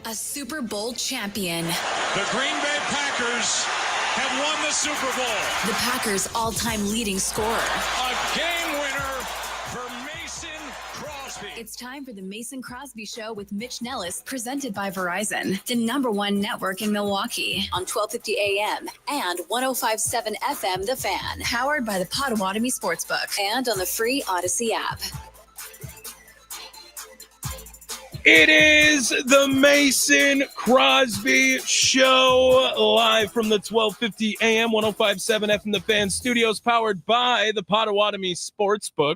A Super Bowl champion. The Green Bay Packers have won the Super Bowl. The Packers' all-time leading scorer. A game winner for Mason Crosby. It's time for the Mason Crosby Show with Mitch Nellis, presented by Verizon, the #1 network in Milwaukee, on 1250 AM and 105.7 FM The Fan, powered by the Potawatomi Sportsbook, and on the free Odyssey app. It is the Mason Crosby Show, live from the 1250 AM, 105.7 FM The Fan studios, powered by the Potawatomi Sportsbook.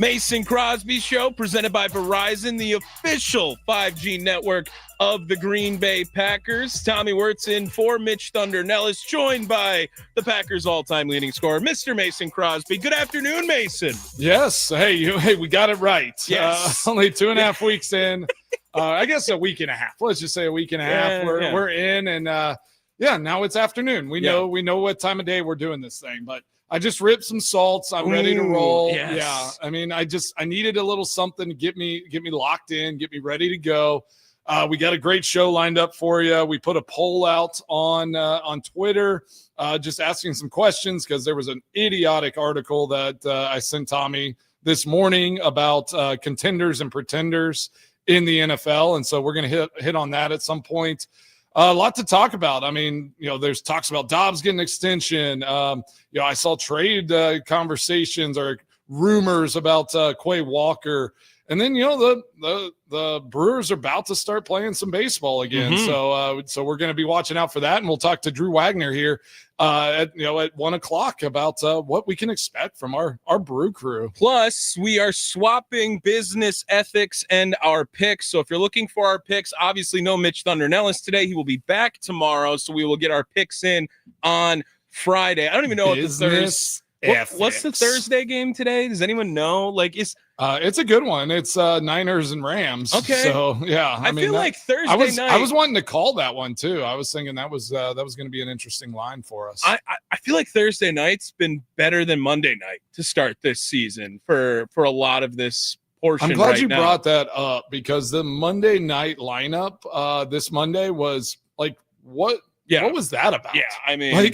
Mason Crosby Show, presented by Verizon, the official 5G network of the Green Bay Packers. Tommy Wirtz in for Mitch Thunder Nellis, joined by the Packers' all-time leading scorer, Mr. Mason Crosby. Good afternoon, Mason. Yes. Hey, we got it right. Yes. Only 2.5 weeks in. I guess a week and a half. Let's just say a week and a half. We're in, and now it's afternoon. We know what time of day we're doing this thing, but I just ripped some salts. I'm ready to roll. Yes. Yeah. I mean, I needed a little something to get me locked in, get me ready to go. We got a great show lined up for you. We put a poll out on Twitter, just asking some questions because there was an idiotic article that I sent Tommy this morning about contenders and pretenders in the NFL. And so we're going to hit on that at some point. A lot to talk about. I mean, there's talks about Dobbs getting an extension. I saw trade conversations or rumors about Quay Walker. And then, the Brewers are about to start playing some baseball again. Mm-hmm. So we're going to be watching out for that. And we'll talk to Drew Wagner here at 1:00 about what we can expect from our Brew Crew. Plus, we are swapping business ethics and our picks. So if you're looking for our picks, obviously no Mitch Thunder Nellis today. He will be back tomorrow. So we will get our picks in on Friday. I don't even know what's the Thursday game today? Does anyone know? It's a good one. It's Niners and Rams. Okay. So yeah, I feel like Thursday night. I was wanting to call that one too. I was thinking that was going to be an interesting line for us. I feel like Thursday night's been better than Monday night to start this season for a lot of this portion. I'm glad right you now. brought that up because the Monday night lineup this Monday was like what? Yeah. What was that about? Yeah, I mean,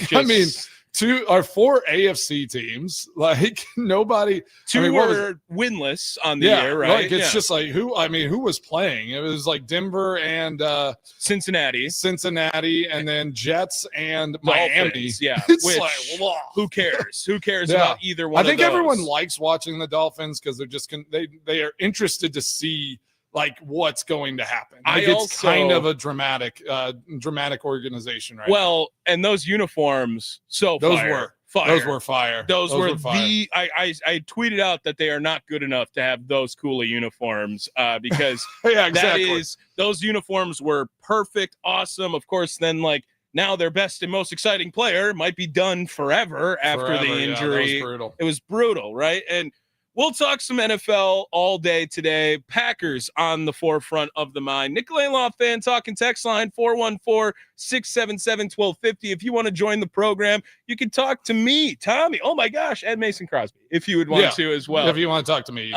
two or four AFC teams, like nobody. Two were winless on the year, right? Like it's just like who was playing? It was like Denver and Cincinnati, and then Jets and Miami. Dolphins, yeah, it's who cares? Who cares about either one? I think of those? Everyone likes watching the Dolphins because they're just they are interested to see like what's going to happen. It's kind of a dramatic organization, right? Well, and those uniforms, Those were fire. Those were fire. I tweeted out that they are not good enough to have those cool uniforms because yeah, exactly. Those uniforms were perfect, awesome. Of course, then now their best and most exciting player might be done forever after the injury. It was brutal, right? And we'll talk some NFL all day today. Packers on the forefront of the mind. Nicolay Law Fan Talking text line 414-677-1250. If you want to join the program, you can talk to me, Tommy. Oh my gosh, and Mason Crosby, if you would want to as well. If you want to talk to me.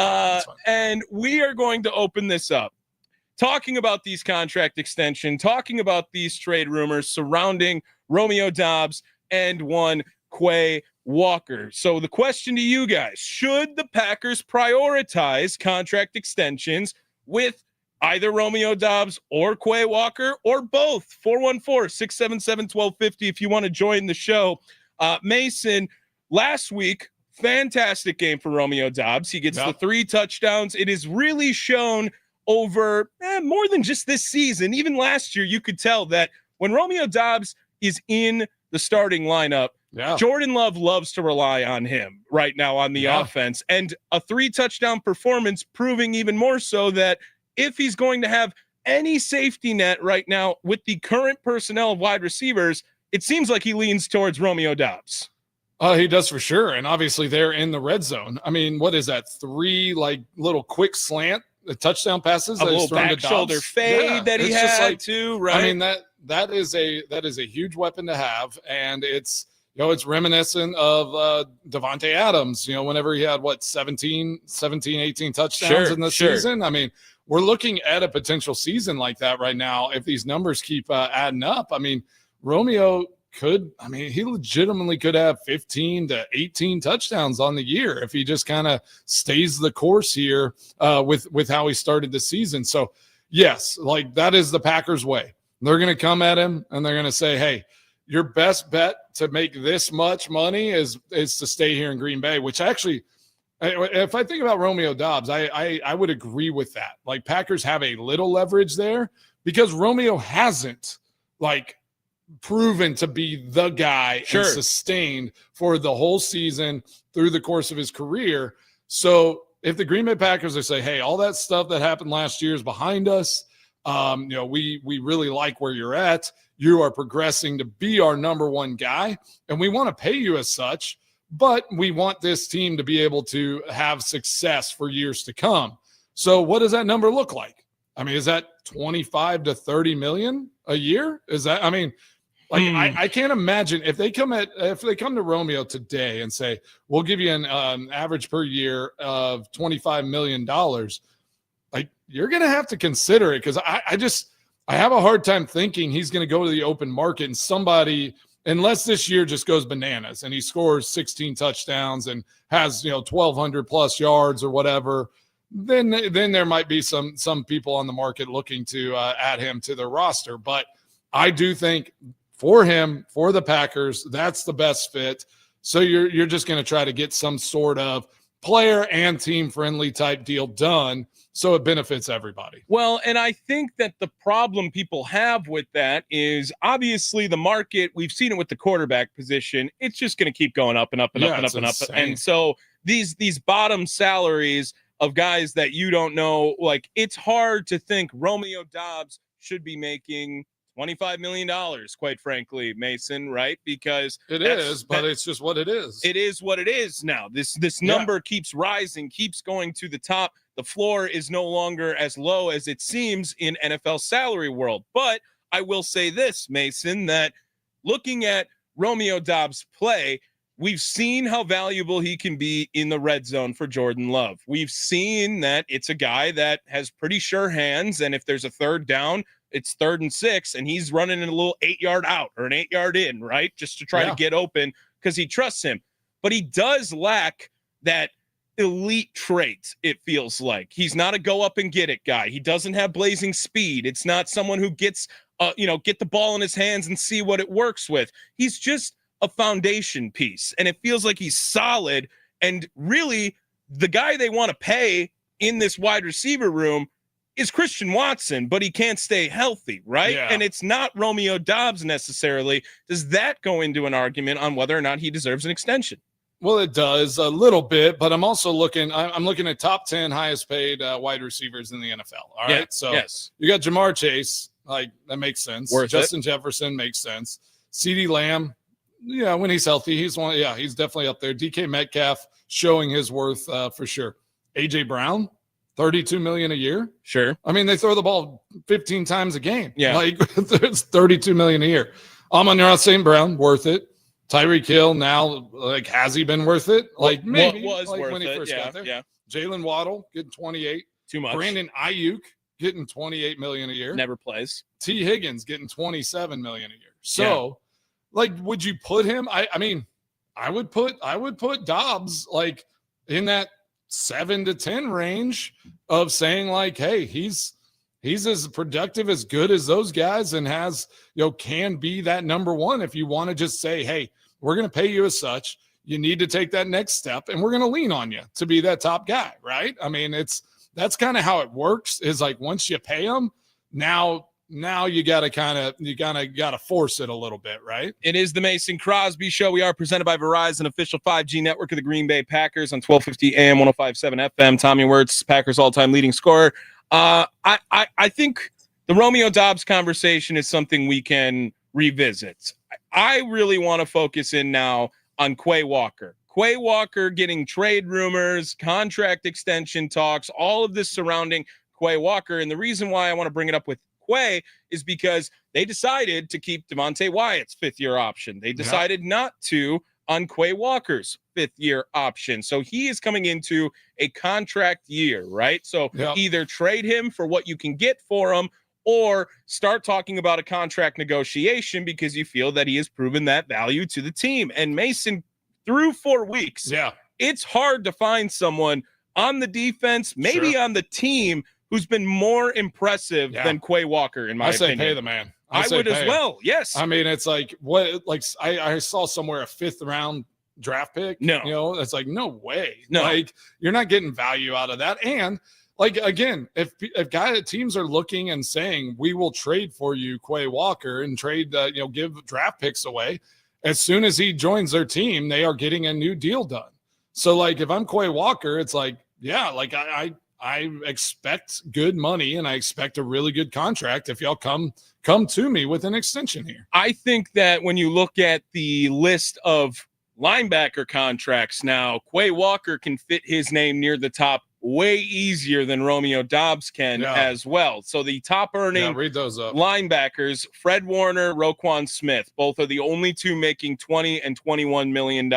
And we are going to open this up, talking about these contract extension, talking about these trade rumors surrounding Romeo Dobbs and one Quay Walker. So the question to you guys, should the Packers prioritize contract extensions with either Romeo Dobbs or Quay Walker or both? 414-677-1250 if you want to join the show. Mason, last week, fantastic game for Romeo Dobbs. He gets the 3 touchdowns. It is really shown over more than just this season. Even last year, you could tell that when Romeo Dobbs is in the starting lineup, Jordan Love loves to rely on him right now on the offense, and a 3 touchdown performance proving even more so that if he's going to have any safety net right now with the current personnel of wide receivers, it seems like he leans towards Romeo Dobbs. He does for sure. And obviously they're in the red zone. I mean, what is that? 3 little quick slant touchdown passes, a little back shoulder fade that he had too, right? I mean, that is a huge weapon to have, and it's it's reminiscent of Devontae Adams, whenever he had 17, 18 touchdowns in the season. I mean, we're looking at a potential season like that right now. If these numbers keep adding up, I mean, Romeo he legitimately could have 15 to 18 touchdowns on the year if he just kind of stays the course here with how he started the season. So yes, like that is the Packers way. They're going to come at him and they're going to say, hey, your best bet to make this much money is to stay here in Green Bay, which actually, if I think about Romeo Doubs, I would agree with that. Like Packers have a little leverage there because Romeo hasn't proven to be the guy and sustained for the whole season through the course of his career. So if the Green Bay Packers are say, hey, all that stuff that happened last year is behind us. We really like where you're at. You are progressing to be our number one guy, and we want to pay you as such, but we want this team to be able to have success for years to come. So what does that number look like? I mean, is that 25 to 30 million a year? Is that, I mean, I can't imagine if they come to Romeo today and say, we'll give you an average per year of $25 million. Like you're going to have to consider it. Cause I have a hard time thinking he's going to go to the open market and somebody, unless this year just goes bananas and he scores 16 touchdowns and has, 1,200 plus yards or whatever, then there might be some people on the market looking to add him to their roster. But I do think for him, for the Packers, that's the best fit. So you're just going to try to get some sort of player and team friendly type deal done so it benefits everybody. Well, and I think that the problem people have with that is obviously the market, we've seen it with the quarterback position. It's just going to keep going up and up and up and up and up. And so these bottom salaries of guys that you don't know, like it's hard to think Romeo Doubs should be making $25 million, quite frankly, Mason, right? Because it's just what it is. It is what it is now. This number keeps rising, keeps going to the top. The floor is no longer as low as it seems in NFL salary world. But I will say this, Mason, that looking at Romeo Doubs' play, we've seen how valuable he can be in the red zone for Jordan Love. We've seen that it's a guy that has pretty sure hands, and if there's a third down, it's 3rd and 6, and he's running in a little 8-yard out or an 8-yard in, right? Just to try to get open because he trusts him. But he does lack that elite trait, it feels like. He's not a go up and get it guy. He doesn't have blazing speed. It's not someone who gets, get the ball in his hands and see what it works with. He's just a foundation piece, and it feels like he's solid. And really, the guy they want to pay in this wide receiver room is Christian Watson, but he can't stay healthy, right? Yeah. And it's not Romeo Doubs necessarily. Does that go into an argument on whether or not he deserves an extension? Well, it does a little bit, but I'm also looking at top 10 highest paid wide receivers in the NFL. All right. So you got Jamar Chase, like that makes sense. Justin Jefferson makes sense. CeeDee Lamb, when he's healthy, he's definitely up there. DK Metcalf showing his worth for sure. AJ Brown, $32 million a year. Sure. I mean, they throw the ball 15 times a game. Yeah. Like it's $32 million a year. Amon-Ra St. Brown, worth it. Tyreek Hill now, has he been worth it? Like maybe was worth when he first got there. Yeah. Jalen Waddle getting 28. Too much. Brandon Ayuk getting $28 million a year. Never plays. T. Higgins getting $27 million a year. So, would you put him? I would put Doubs in that 7 to 10 range of saying hey, he's as productive, as good as those guys, and has, can be that number one. If you want to just say, hey, we're going to pay you as such, you need to take that next step, and we're going to lean on you to be that top guy, right? I mean, that's kind of how it works. Is once you pay them, now you gotta force it a little bit, right? It is the Mason Crosby Show. We are presented by Verizon, official 5G network of the Green Bay Packers on 1250 AM, 105.7 FM. Tommy Wirtz, Packers all-time leading scorer. I think the Romeo Doubs conversation is something we can revisit. I really want to focus in now on Quay Walker. Quay Walker getting trade rumors, contract extension talks, all of this surrounding Quay Walker. And the reason why I want to bring it up with Quay is because they decided to keep Devontae Wyatt's 5th-year option. They decided not to on Quay Walker's 5th-year option. So he is coming into a contract year, right? So either trade him for what you can get for him or start talking about a contract negotiation because you feel that he has proven that value to the team. And Mason, through 4 weeks, it's hard to find someone on the defense, maybe on the team, who's been more impressive than Quay Walker, in my opinion. I say pay the man. I would as well. Yes. I mean, it's like I saw somewhere a 5th round draft pick. No, it's like, no way. No, like you're not getting value out of that. And like, again, if teams are looking and saying, we will trade for you, Quay Walker, and trade, give draft picks away. As soon as he joins their team, they are getting a new deal done. So like, if I'm Quay Walker, it's like, I expect good money and I expect a really good contract if y'all come to me with an extension here. I think that when you look at the list of linebacker contracts now, Quay Walker can fit his name near the top way easier than Romeo Doubs can as well. So the top earning read those up. linebackers, Fred Warner, Roquan Smith, both are the only two making $20 and $21 million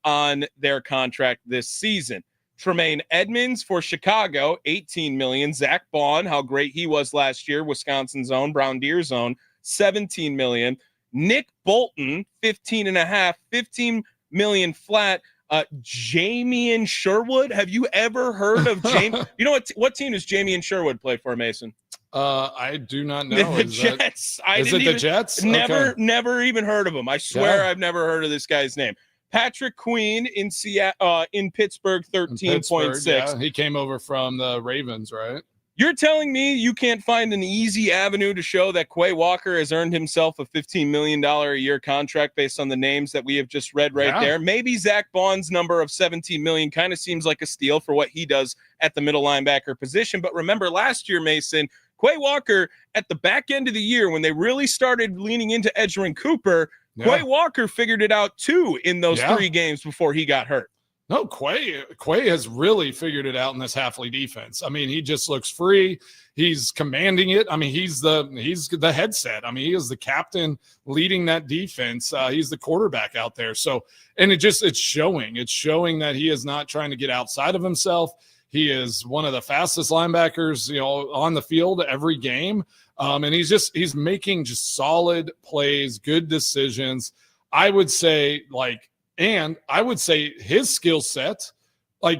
on their contract this season. Tremaine Edmonds for Chicago, $18 million. Zach Bond, how great he was last year, Wisconsin's own, Brown Deer's own, $17 million. Nick Bolton, $15 million flat. Jamian Sherwood. Have you ever heard of Jamie? You know what team does Jamian Sherwood play for, Mason? I do not know. The Jets. The Jets? Never even heard of him. I swear I've never heard of this guy's name. Patrick Queen in Pittsburgh, 13.6. He came over from the Ravens, right? You're telling me you can't find an easy avenue to show that Quay Walker has earned himself a $15 million a year contract based on the names that we have just read there? Maybe Zach Bond's number of $17 million kind of seems like a steal for what he does at the middle linebacker position. But remember last year, Mason, Quay Walker at the back end of the year when they really started leaning into Edgerrin Cooper, Quay Walker figured it out too in those 3 games before he got hurt. No, Quay has really figured it out in this Halfley defense. I mean, he just looks free. He's commanding it. I mean, he's the headset. I mean, he is the captain leading that defense. He's the quarterback out there. So, and it's showing. It's showing that he is not trying to get outside of himself. He is one of the fastest linebackers, on the field every game. And he's making just solid plays, good decisions. I would say his skill set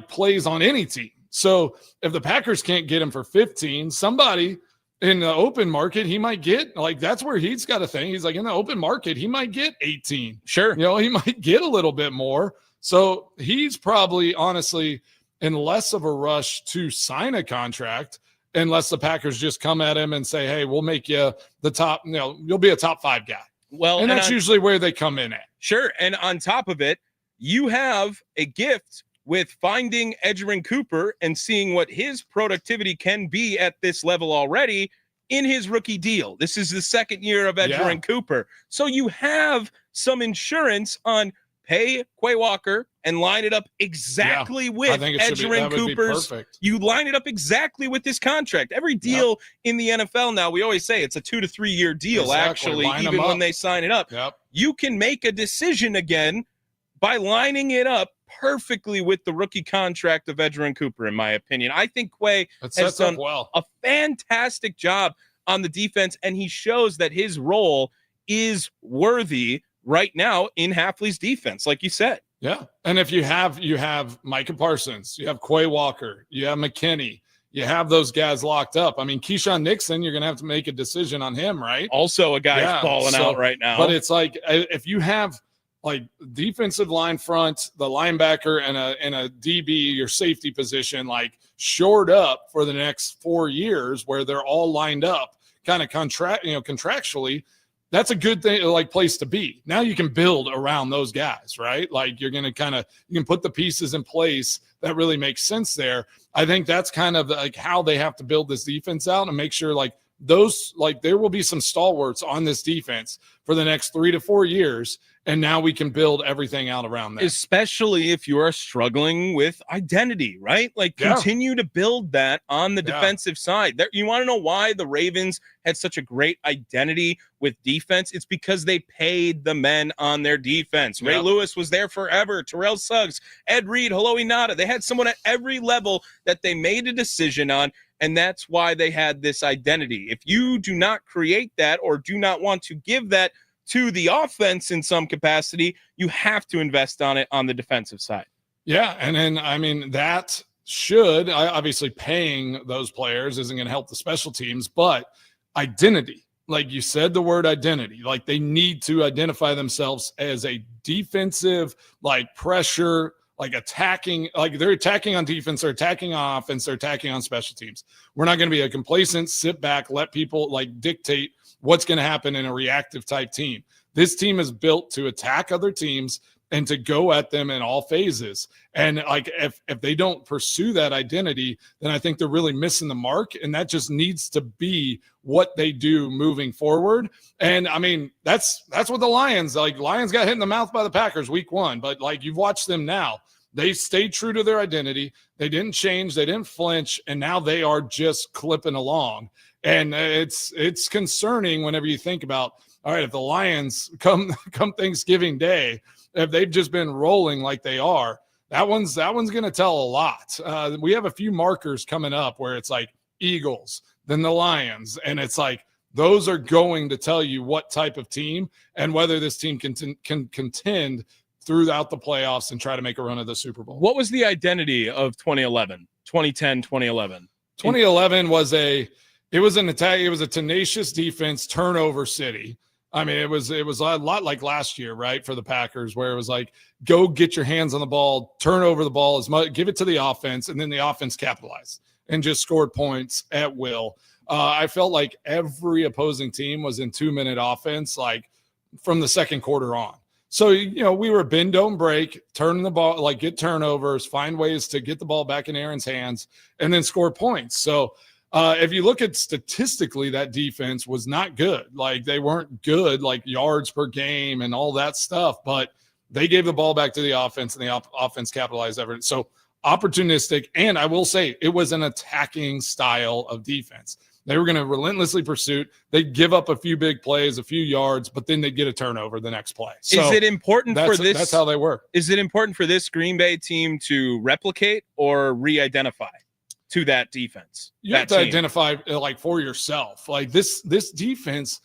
plays on any team. So if the Packers can't get him for 15, somebody in the open market, he might get that's where he's got a thing. He's in the open market, he might get 18. Sure. He might get a little bit more. So he's probably honestly in less of a rush to sign a contract unless the Packers just come at him and say, hey, we'll make you the top, you'll be a top 5 guy. Well, and that's usually where they come in at. Sure. And on top of it, you have a gift with finding Edgerrin Cooper and seeing what his productivity can be at this level already in his rookie deal. This is the 2nd year of Edgerrin Cooper. So you have some insurance on pay Quay Walker and line it up exactly with Edgerrin Cooper's. You line it up exactly with this contract. Every deal in the NFL now, we always say it's a 2 to 3 year deal, actually, even when they sign it up. You can make a decision again by lining it up perfectly with the rookie contract of Edgerrin Cooper, in my opinion. I think Quay has done a fantastic job on the defense, and he shows that his role is worthy right now in Halfley's defense, like you said. Yeah. And if you have Micah Parsons, you have Quay Walker, you have McKinney, you have those guys locked up. I mean, Keyshawn Nixon, you're going to have to make a decision on him, right? Also a guy who's balling out right now. But it's if you have defensive line front, the linebacker and a DB, your safety position, shored up for the next 4 years where they're all lined up kind of contractually, that's a good thing, place to be. Now you can build around those guys, right? You're going to you can put the pieces in place that really makes sense there. I think that's kind of how they have to build this defense out and make sure those, like, there will be some stalwarts on this defense for the next 3 to 4 years. And now we can build everything out around that. Especially if you are struggling with identity, right? Like, continue to build that on the defensive side. There, you want to know why the Ravens had such a great identity with defense? It's because they paid the men on their defense. Ray Lewis was there forever. Terrell Suggs, Ed Reed, Haloi Nada. They had someone at every level that they made a decision on, and that's why they had this identity. If you do not create that or do not want to give that to the offense in some capacity, you have to invest on it on the defensive side. Yeah, and then, I mean, that should, obviously paying those players isn't going to help the special teams, but identity, like you said, the word identity, like they need to identify themselves as a defensive, like pressure, like attacking, like they're attacking on defense, they're attacking on offense, they're attacking on special teams. We're not going to be a complacent, sit back, let people like dictate what's going to happen in a reactive type team. This team is built to attack other teams and to go at them in all phases. And like, if they don't pursue that identity, then I think they're really missing the mark. And that just needs to be what they do moving forward. And I mean, that's what the Lions got hit in the mouth by the Packers week 1, but like, you've watched them now. They stayed true to their identity. They didn't change. They didn't flinch. And now they are just clipping along. And it's concerning whenever you think about, all right, if the Lions come Thanksgiving Day, if they've just been rolling like they are, that one's going to tell a lot. We have a few markers coming up where it's like Eagles, then the Lions, and it's like those are going to tell you what type of team and whether this team can contend throughout the playoffs and try to make a run of the Super Bowl. What was the identity of 2011, 2010, 2011? 2011 was a tenacious defense, turnover city. I mean, it was a lot like last year, right, for the Packers, where it was like, go get your hands on the ball, turn over the ball as much, give it to the offense, and then the offense capitalized and just scored points at will. I felt like every opposing team was in 2-minute offense, like from the second quarter on. So, you know, we were bend, don't break, turn the ball, like get turnovers, find ways to get the ball back in Aaron's hands, and then score points. So, if you look at statistically, that defense was not good. Like they weren't good, like yards per game and all that stuff, but they gave the ball back to the offense and the offense capitalized everything. So opportunistic. And I will say it was an attacking style of defense. They were going to relentlessly pursue. They'd give up a few big plays, a few yards, but then they'd get a turnover the next play. So is it important for this? That's how they work. Is it important for this Green Bay team to replicate or re-identify to that defense? You have to identify like for yourself. Like this defense,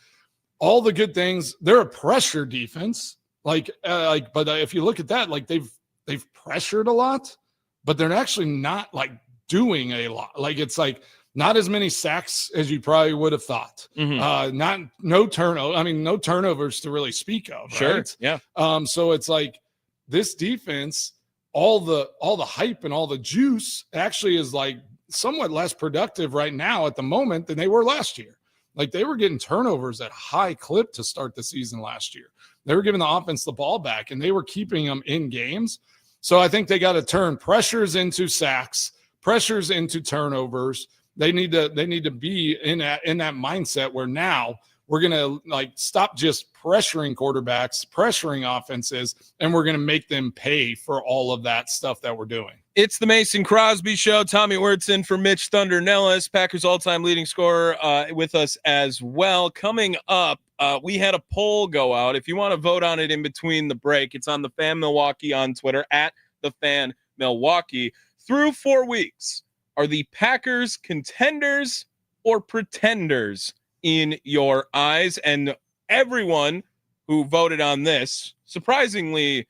all the good things, they're a pressure defense. But if you look at that, like they've pressured a lot, but they're actually not like doing a lot. Like it's like not as many sacks as you probably would have thought. Mm-hmm. No turnovers to really speak of. Sure. Right? Yeah. So it's like this defense, all the hype and all the juice actually is like somewhat less productive right now at the moment than they were last year. Like they were getting turnovers at a high clip to start the season last year. They were giving the offense the ball back and they were keeping them in games. So I think they got to turn pressures into sacks, pressures into turnovers. They need to be in that mindset where now we're going to like stop just pressuring quarterbacks, pressuring offenses, and we're going to make them pay for all of that stuff that we're doing. It's the Mason Crosby Show. Tommy Wurtson for Mitch Thunder Nellis, Packers all-time leading scorer, with us as well. Coming up, we had a poll go out. If you want to vote on it in between the break, it's on the Fan Milwaukee on Twitter, at the Fan Milwaukee. Through 4 weeks, are the Packers contenders or pretenders in your eyes? And everyone who voted on this, surprisingly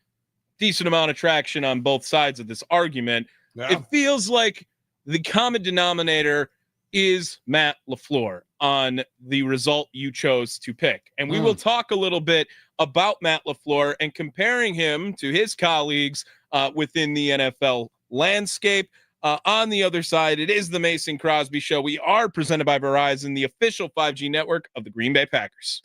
decent amount of traction on both sides of this argument. Yeah. It feels like the common denominator is Matt LaFleur on the result you chose to pick. And we will talk a little bit about Matt LaFleur and comparing him to his colleagues within the NFL landscape. On the other side, it is the Mason Crosby Show. We are presented by Verizon, the official 5G network of the Green Bay Packers.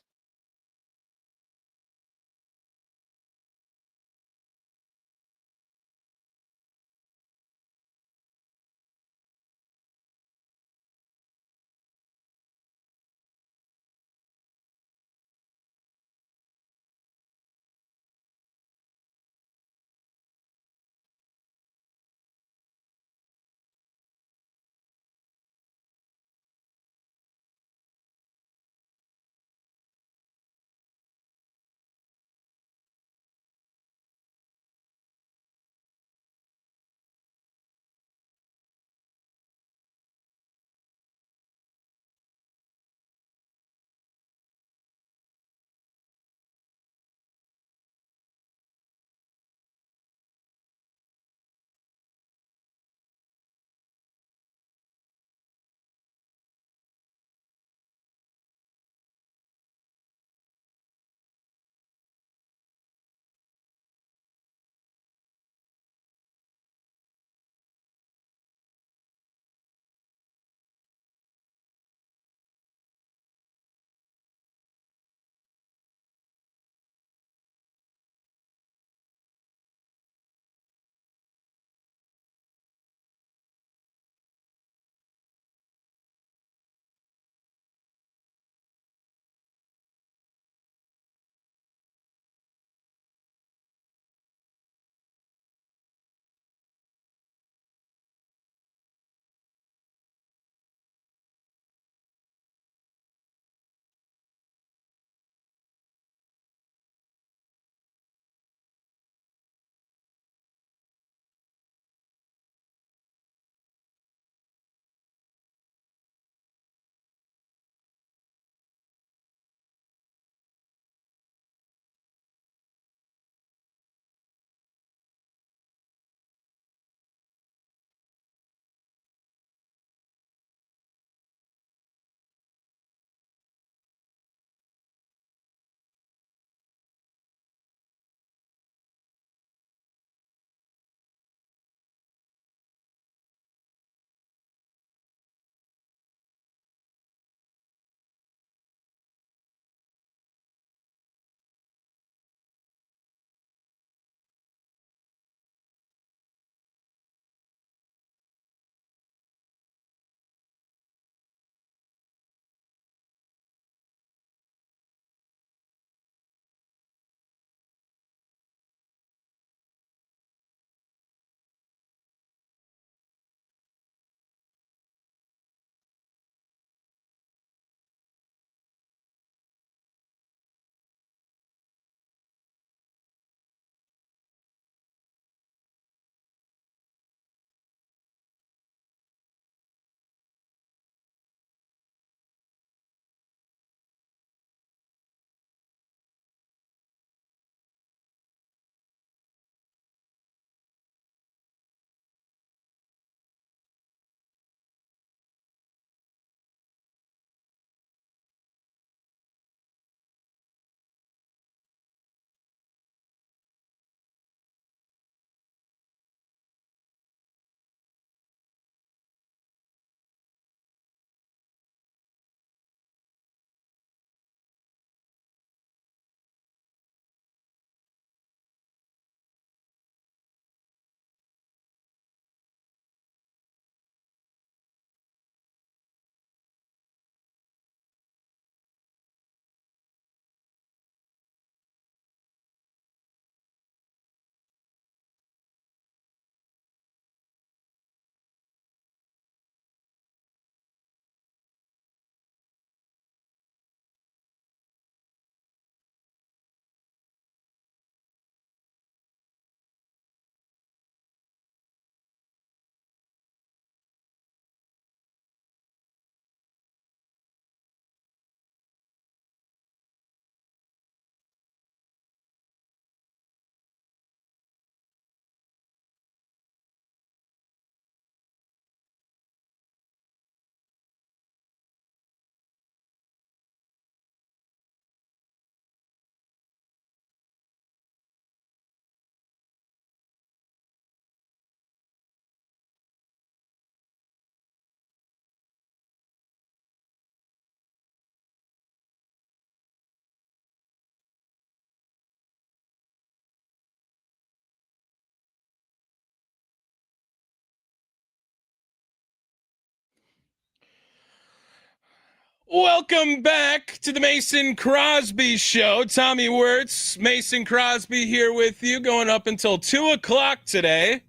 Welcome back to the Mason Crosby Show. Tommy Wirtz, Mason Crosby here with you, going up until 2 o'clock today.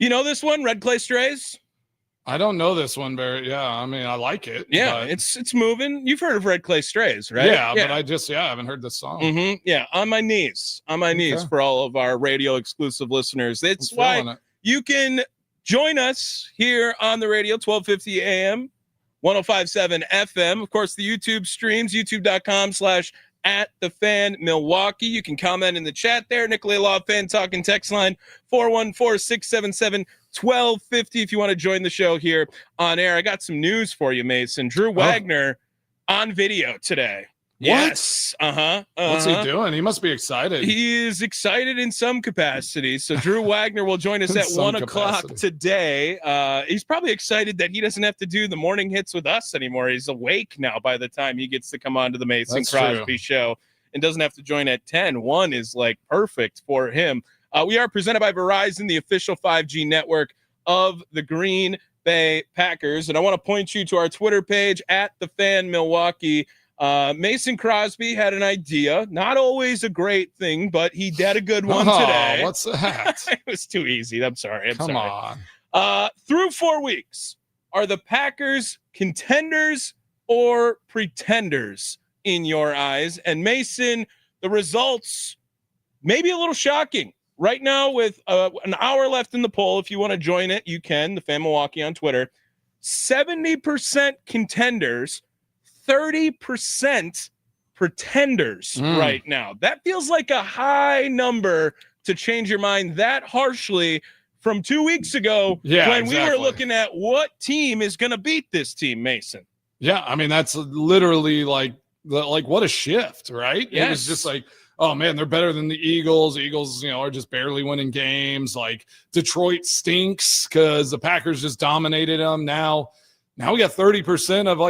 You know this one, Red Clay Strays? I don't know this one very. Yeah, I mean, I like it. Yeah, but... it's moving. You've heard of Red Clay Strays, right? Yeah, but I haven't heard this song. Mm-hmm. Yeah, on my knees for all of our radio exclusive listeners. That's why you can join us here on the radio, 1250 AM, 105.7 FM. Of course, the YouTube streams, youtube.com/@thefan_Milwaukee. You can comment in the chat there. Nicolay Law Fan Talking text line 414-677-1250 if you want to join the show here on air. I got some news for you, Mason. Drew Wagner on video today. What? Yes. What's he doing? He must be excited. He is excited in some capacity. So Drew Wagner will join us at 1 o'clock today. He's probably excited that he doesn't have to do the morning hits with us anymore. He's awake now by the time he gets to come on to the Mason Crosby Show and doesn't have to join at 10. 1 is like perfect for him. We are presented by Verizon, the official 5G network of the Green Bay Packers. And I want to point you to our Twitter page @thefan_Milwaukee. Mason Crosby had an idea, not always a great thing, but he did a good one today. What's that? It was too easy. I'm sorry. Come on. Through 4 weeks, are the Packers contenders or pretenders in your eyes? And Mason, the results may be a little shocking. Right now, with an hour left in the poll, if you want to join it, you can. The Fan Milwaukee on Twitter. 70% contenders, 30% pretenders right now. That feels like a high number to change your mind that harshly from 2 weeks ago when we were looking at what team is going to beat this team, Mason. Yeah, I mean, that's literally like what a shift, right? Yes. It was just like, oh, man, they're better than the Eagles. The Eagles, are just barely winning games. Like Detroit stinks because the Packers just dominated them. Now we got 30% of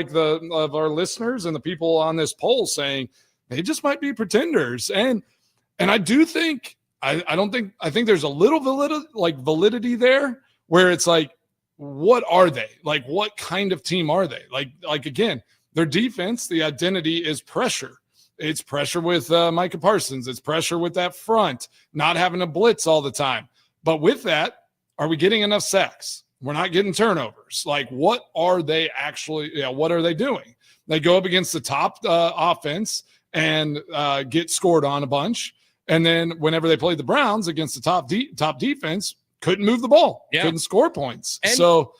of our listeners and the people on this poll saying they just might be pretenders. And I do think I think there's a little validity there where it's like, what are they? Like, what kind of team are they? Like again, their defense, the identity is pressure. It's pressure with Micah Parsons. It's pressure with that front, not having to blitz all the time. But with that, are we getting enough sacks? We're not getting turnovers. Like, what are they actually? What are they doing? They go up against the top offense and get scored on a bunch. And then whenever they played the Browns against the top defense, couldn't move the ball, couldn't score points. And so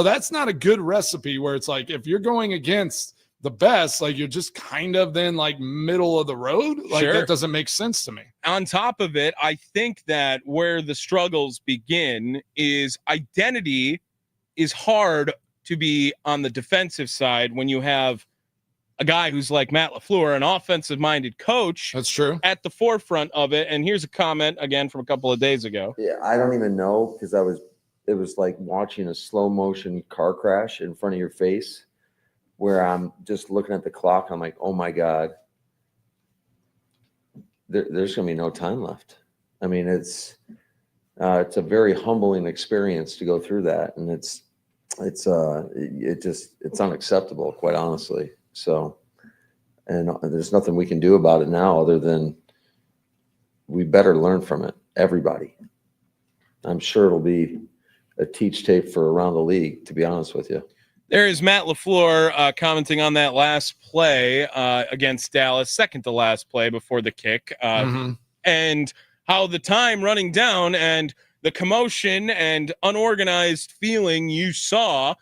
that's not a good recipe where it's like, if you're going against the best, like, you're just kind of then like middle of the road. Like, that doesn't make sense to me. On top of it, I think that where the struggles begin is identity is hard to be on the defensive side when you have a guy who's like Matt LaFleur, an offensive-minded coach. That's true. At the forefront of it. And here's a comment again from a couple of days ago. Yeah, I don't even know, because it was like watching a slow motion car crash in front of your face, where I'm just looking at the clock. I'm like, oh my God, there's going to be no time left. I mean, it's a very humbling experience to go through that. And it's unacceptable, quite honestly. So, and there's nothing we can do about it now other than we better learn from it. Everybody. I'm sure it'll be a teach tape for around the league, to be honest with you. There is Matt LaFleur commenting on that last play against Dallas, second to last play before the kick, and how the time running down and the commotion and unorganized feeling you saw,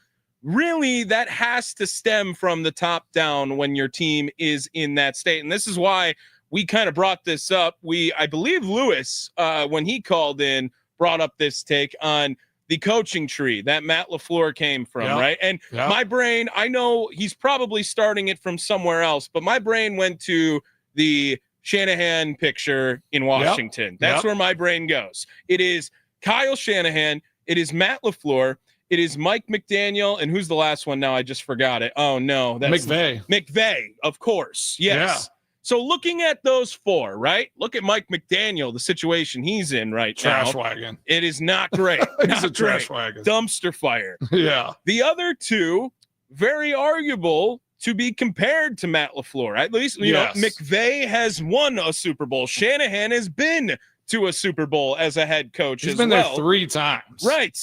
really that has to stem from the top down when your team is in that state. And this is why we kind of brought this up. I believe Lewis, when he called in, brought up this take on the coaching tree that Matt LaFleur came from, right? And my brain, I know he's probably starting it from somewhere else, but my brain went to the Shanahan picture in Washington. That's where my brain goes. It is Kyle Shanahan. It is Matt LaFleur. It is Mike McDaniel. And who's the last one now? I just forgot it. Oh, no. That's McVay, of course. Yes. Yeah. So looking at those four, right? Look at Mike McDaniel, the situation he's in right now. Trash wagon. It is not great. He's a trash wagon. Dumpster fire. Yeah. The other two, very arguable to be compared to Matt LaFleur. At least, you know, McVay has won a Super Bowl. Shanahan has been to a Super Bowl as a head coach. He's been there 3 times. Right.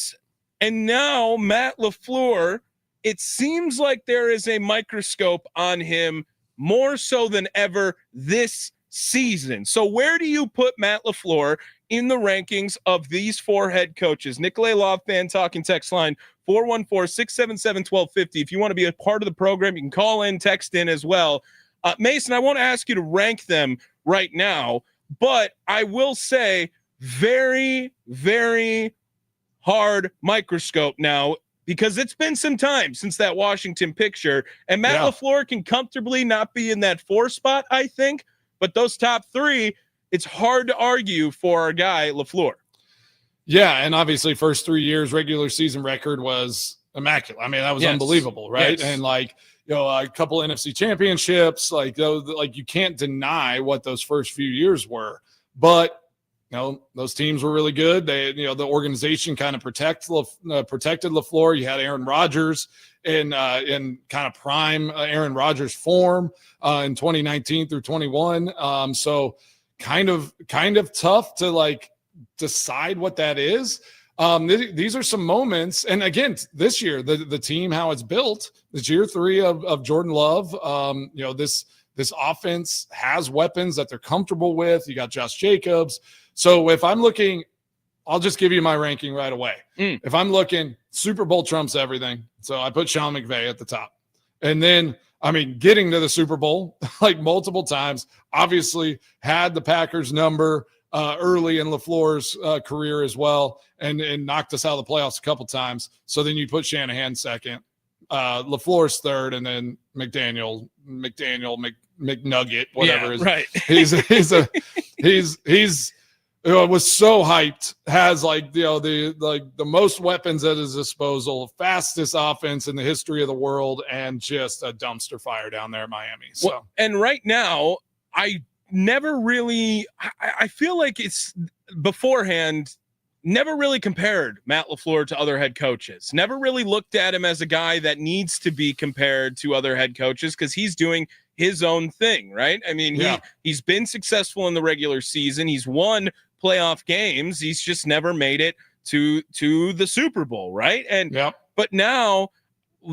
And now Matt LaFleur, it seems like there is a microscope on him more so than ever this season. So where do you put Matt LaFleur in the rankings of these 4 head coaches? Nicolay Love fan talking text line 414-677-1250. If you want to be a part of the program, you can call in, text in as well. Mason, I won't ask you to rank them right now, but I will say very, very hard microscope now, because it's been some time since that Washington picture, and Matt LaFleur can comfortably not be in that 4 spot, I think, but those top 3, it's hard to argue for our guy LaFleur. Yeah, and obviously first 3 years regular season record was immaculate. I mean, that was unbelievable, right? Yes. And like, you know, a couple NFC championships, like you can't deny what those first few years were. But you know, those teams were really good. They, you know, the organization kind of protected LaFleur. You had Aaron Rodgers in kind of prime Aaron Rodgers form in 2019 through 21. So kind of tough to like decide what that is. These are some moments, and again, this year the team, how it's built, it's year 3 of Jordan Love. You know, this offense has weapons that they're comfortable with. You got Josh Jacobs. So if I'm looking, I'll just give you my ranking right away. If I'm looking, Super Bowl trumps everything. So I put Sean McVay at the top. And then, I mean, getting to the Super Bowl like multiple times, obviously had the Packers number early in LaFleur's career as well, and knocked us out of the playoffs a couple times. So then you put Shanahan second, LaFleur's third, and then McNugget, whatever. Right. He's was so hyped, has like, you know, the most weapons at his disposal, fastest offense in the history of the world, and just a dumpster fire down there in Miami. So, well, and right now, I feel like it's beforehand, never really compared Matt LaFleur to other head coaches. Never really looked at him as a guy that needs to be compared to other head coaches, because he's doing his own thing, right? I mean, he's been successful in the regular season. He's won playoff games. He's just never made it to the Super Bowl, right? And but now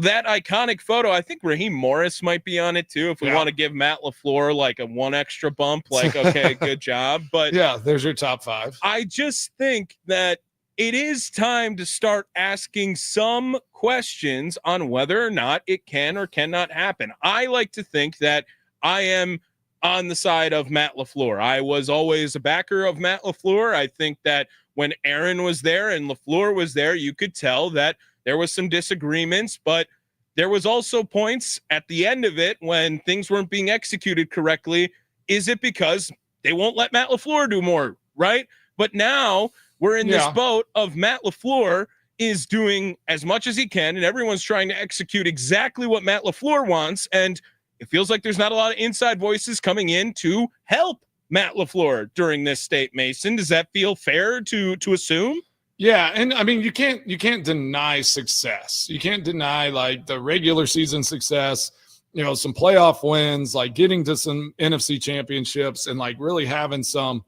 that iconic photo, I think Raheem Morris might be on it too. If we want to give Matt LaFleur like a 1 extra bump, like, okay, good job. But yeah, there's your top 5. I just think that it is time to start asking some questions on whether or not it can or cannot happen. I like to think that I am on the side of Matt LaFleur. I was always a backer of Matt LaFleur. I think that when Aaron was there and LaFleur was there, you could tell that there was some disagreements, but there was also points at the end of it when things weren't being executed correctly. Is it because they won't let Matt LaFleur do more, right? But now we're in this boat of Matt LaFleur is doing as much as he can, and everyone's trying to execute exactly what Matt LaFleur wants, and it feels like there's not a lot of inside voices coming in to help Matt LaFleur during this state, Mason. Does that feel fair to assume? Yeah, and I mean, you can't deny success. You can't deny like the regular season success, you know, some playoff wins, like getting to some NFC championships, and like really having some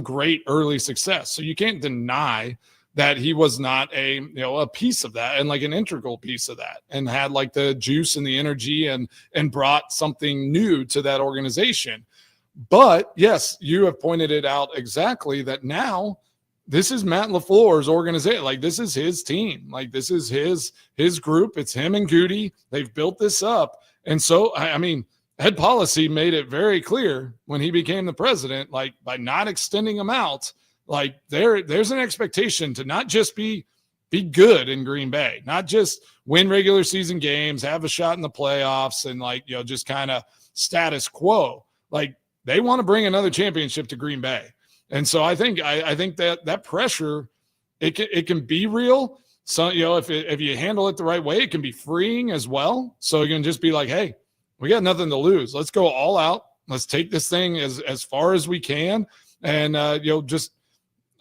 great early success. So you can't deny that he was not a piece of that, and like an integral piece of that, and had like the juice and the energy and brought something new to that organization. But yes, you have pointed it out exactly, that now this is Matt LaFleur's organization. Like, this is his team. Like, this is his group. It's him and Goody. They've built this up. And so, I mean, head policy made it very clear when he became the president, like by not extending him out, like there's an expectation to not just be good in Green Bay, not just win regular season games, have a shot in the playoffs, and like, you know, just kind of status quo. Like, they want to bring another championship to Green Bay. And so I think that pressure, it can be real. So, you know, if you handle it the right way, it can be freeing as well. So you can just be like, hey, we got nothing to lose. Let's go all out. Let's take this thing as far as we can, and you know, just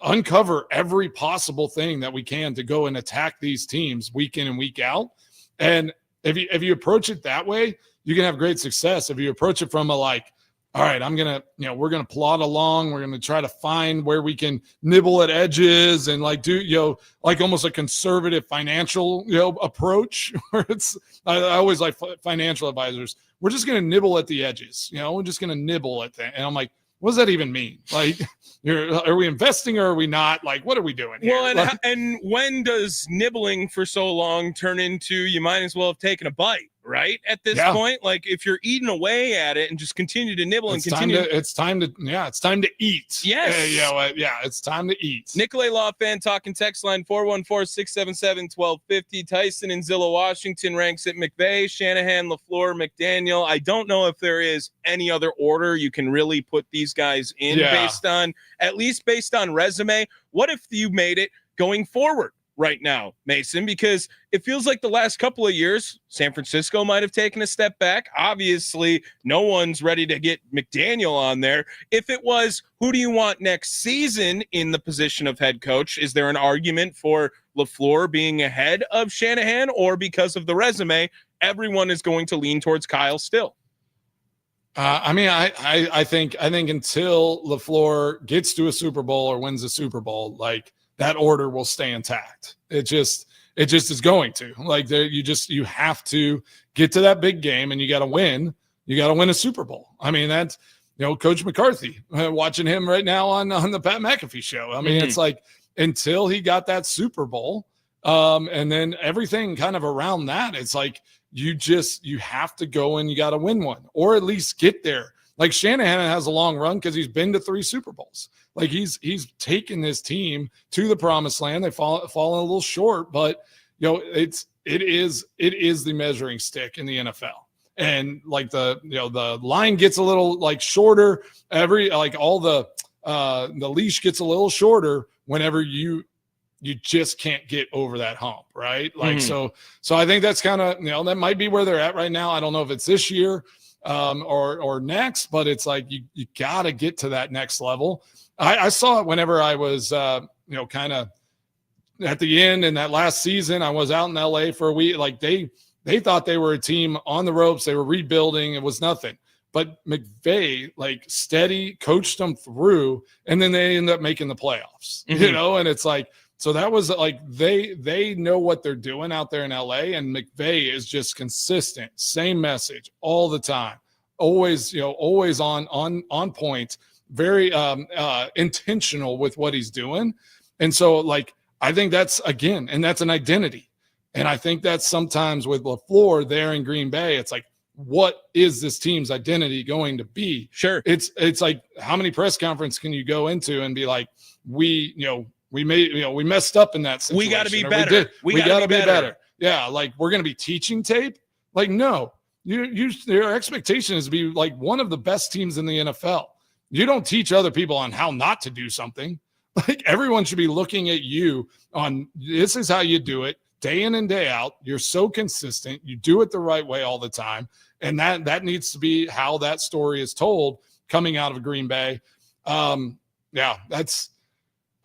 uncover every possible thing that we can to go and attack these teams week in and week out. And if you approach it that way, you can have great success if you approach it from a like, all right, we're going to plod along. We're going to try to find where we can nibble at edges and like do, like almost a conservative financial, approach where I always like financial advisors. We're just going to nibble at the edges. We're just going to nibble at that. And I'm like, what does that even mean? Like, are we investing or are we not? Like, what are we doing here? Well, and when does nibbling for so long turn into you might as well have taken a bite, right? At this point, like if you're eating away at it and just continue to nibble and continue. It's time to eat. Yes. It's time to eat. Nicolay Law Fan talking text line 414-677-1250. Tyson in Zillow, Washington ranks it McVay, Shanahan, LaFleur, McDaniel. I don't know if there is any other order you can really put these guys in based on resume. What if you made it going forward right now, Mason? Because it feels like the last couple of years, San Francisco might have taken a step back. Obviously, no one's ready to get McDaniel on there. If it was, who do you want next season in the position of head coach? Is there an argument for LaFleur being ahead of Shanahan, or because of the resume, everyone is going to lean towards Kyle still? I think until LaFleur gets to a Super Bowl or wins a Super Bowl, like that order will stay intact. It just is going to. Like you have to get to that big game and you got to win. You got to win a Super Bowl. I mean, that's Coach McCarthy, watching him right now on the Pat McAfee show. I mean, it's like until he got that Super Bowl, and then everything kind of around that, it's like you have to go and you got to win one or at least get there. Like Shanahan has a long run because he's been to 3 Super Bowls. Like he's taken this team to the promised land. They've fallen a little short, but it is the measuring stick in the NFL. And like the line gets a little like shorter the leash gets a little shorter whenever you just can't get over that hump, right? Like, so I think that's kind of, that might be where they're at right now. I don't know if it's this year or next, but it's like, you got to get to that next level. I saw it whenever I was, kind of at the end in that last season. I was out in LA for a week. Like they thought they were a team on the ropes. They were rebuilding. It was nothing. But McVay, like steady, coached them through, and then they end up making the playoffs, and it's like, so that was like they know what they're doing out there in LA, and McVay is just consistent, same message all the time, always on point, very intentional with what he's doing, and so like I think that's that's an identity, and I think that's sometimes with LaFleur there in Green Bay, it's like, what is this team's identity going to be? Sure, it's like how many press conference can you go into and be like, we messed up in that situation. We got to be better. We got to be better. Yeah. Like we're going to be teaching tape. Like, no, your expectation is to be like one of the best teams in the NFL. You don't teach other people on how not to do something. Like everyone should be looking at you on, this is how you do it day in and day out. You're so consistent. You do it the right way all the time. And that needs to be how that story is told coming out of Green Bay. I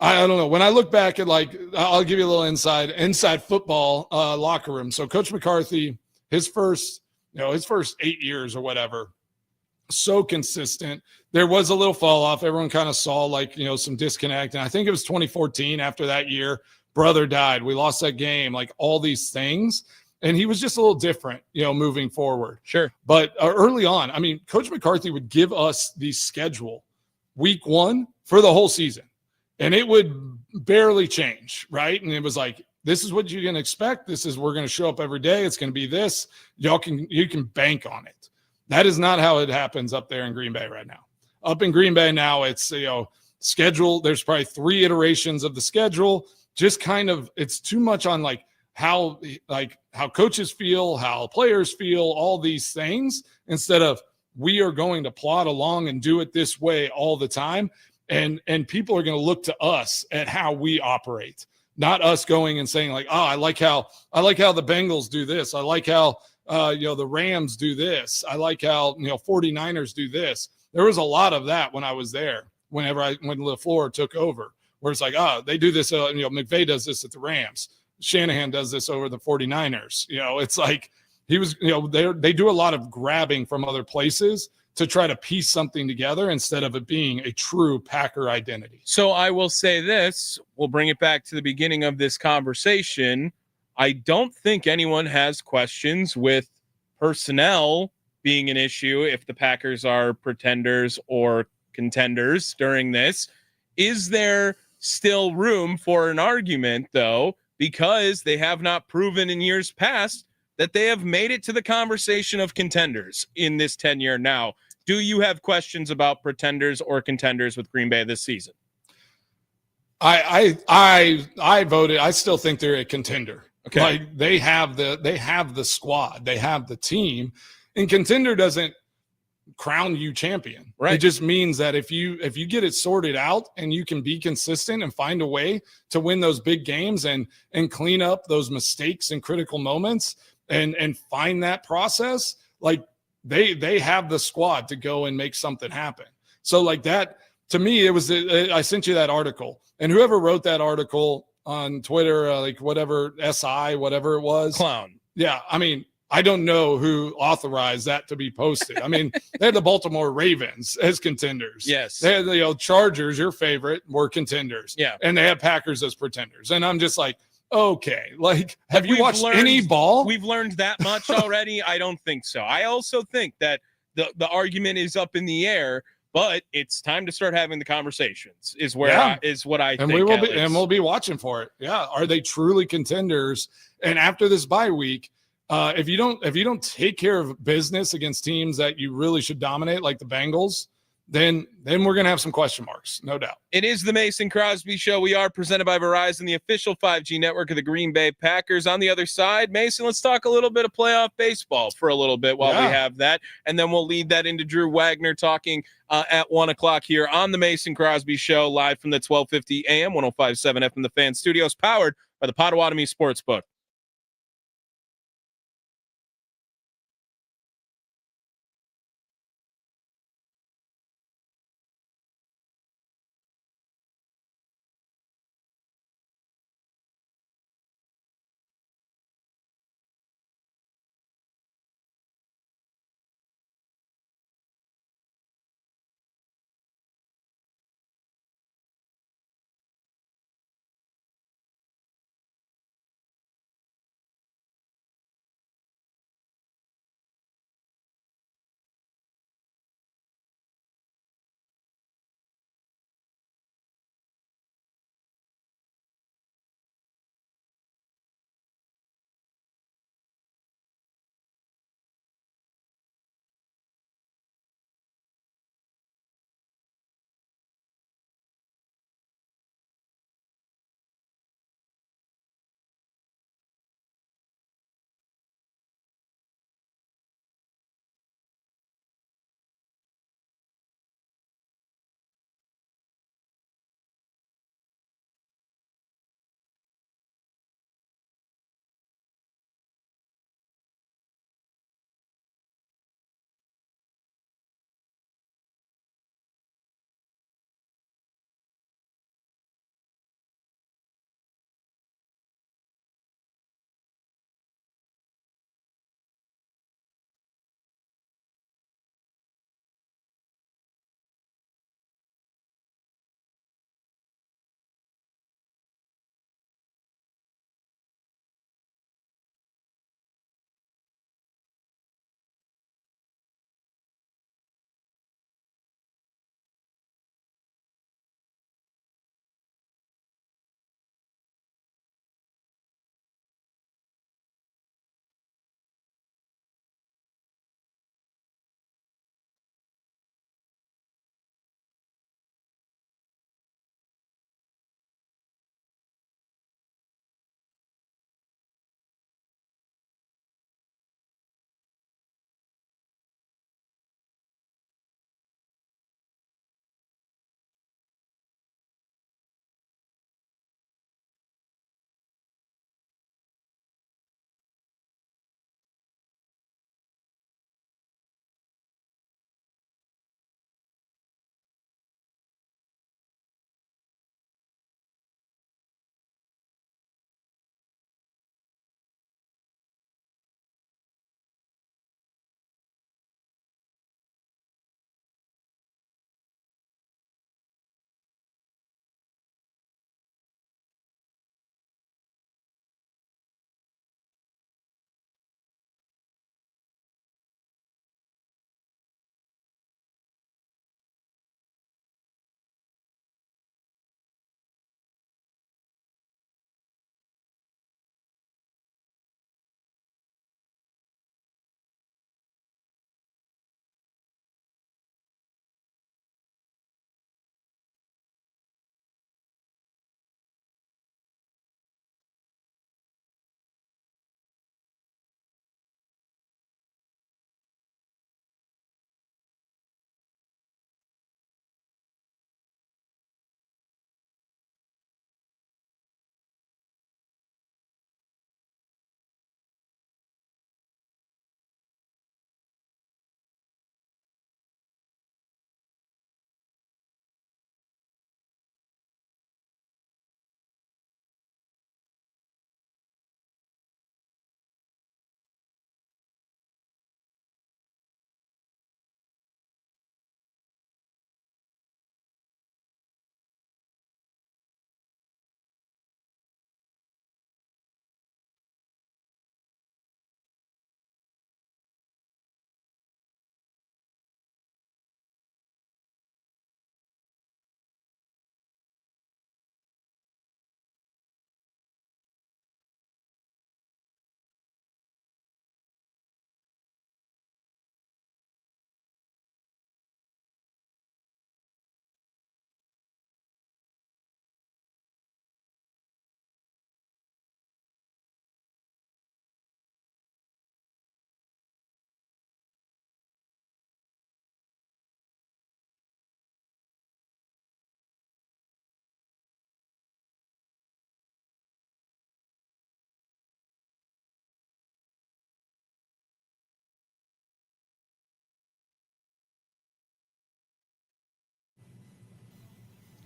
don't know. When I look back at I'll give you a little inside football locker room. So Coach McCarthy, his first 8 years or whatever, so consistent. There was a little fall off. Everyone kind of saw some disconnect. And I think it was 2014 after that year, brother died. We lost that game, like all these things. And he was just a little different, moving forward. Sure. But early on, I mean, Coach McCarthy would give us the schedule week 1 for the whole season. And it would barely change, right? And it was like, this is what you can expect. We're going to show up every day. It's going to be this. You can bank on it. That is not how it happens up there in Green Bay right now. Up in Green Bay now, it's, schedule. There's probably 3 iterations of the schedule. Just kind of, it's too much on how coaches feel, how players feel, all these things, instead of we are going to plod along and do it this way all the time. And people are going to look to us at how we operate, not us going and saying I like how the Bengals do this. I like how, the Rams do this. I like how, 49ers do this. There was a lot of that when I was there, when LaFleur took over, where it's like, they do this. McVay does this at the Rams. Shanahan does this over the 49ers. It's like, he was, they do a lot of grabbing from other places to try to piece something together instead of it being a true Packer identity. So I will say this, we'll bring it back to the beginning of this conversation. I don't think anyone has questions with personnel being an issue if the Packers are pretenders or contenders during this. Is there still room for an argument, though, because they have not proven in years past that they have made it to the conversation of contenders in this tenure now? Do you have questions about pretenders or contenders with Green Bay this season? I voted. I still think they're a contender. Okay. Like they have the squad, they have the team, and contender doesn't crown you champion. Right. It just means that if you get it sorted out and you can be consistent and find a way to win those big games and clean up those mistakes and critical moments and find that process, like they have the squad to go and make something happen. So like that, to me, it was, I sent you that article, and whoever wrote that article on Twitter, like whatever whatever it was, Clown. Yeah. I mean, I don't know who authorized that to be posted. I mean, they had the Baltimore Ravens as contenders. Yes. They had the Chargers, your favorite, were contenders. Yeah. And they had Packers as pretenders. And I'm just like, okay, like, have you We've watched learned- any ball? We've learned that much already? I don't think so. I also think that the argument is up in the air, but it's time to start having the conversations is what I think. And we'll be watching for it. Yeah. Are they truly contenders? And after this bye week, if you don't take care of business against teams that you really should dominate, like the Bengals, then we're going to have some question marks, no doubt. It is the Mason Crosby Show. We are presented by Verizon, the official 5G network of the Green Bay Packers. On the other side, Mason, let's talk a little bit of playoff baseball for a little bit while we have that, and then we'll lead that into Drew Wagner talking at 1 o'clock here on the Mason Crosby Show, live from the 1250 AM, 105.7 FM The Fan Studios, powered by the Potawatomi Sportsbook.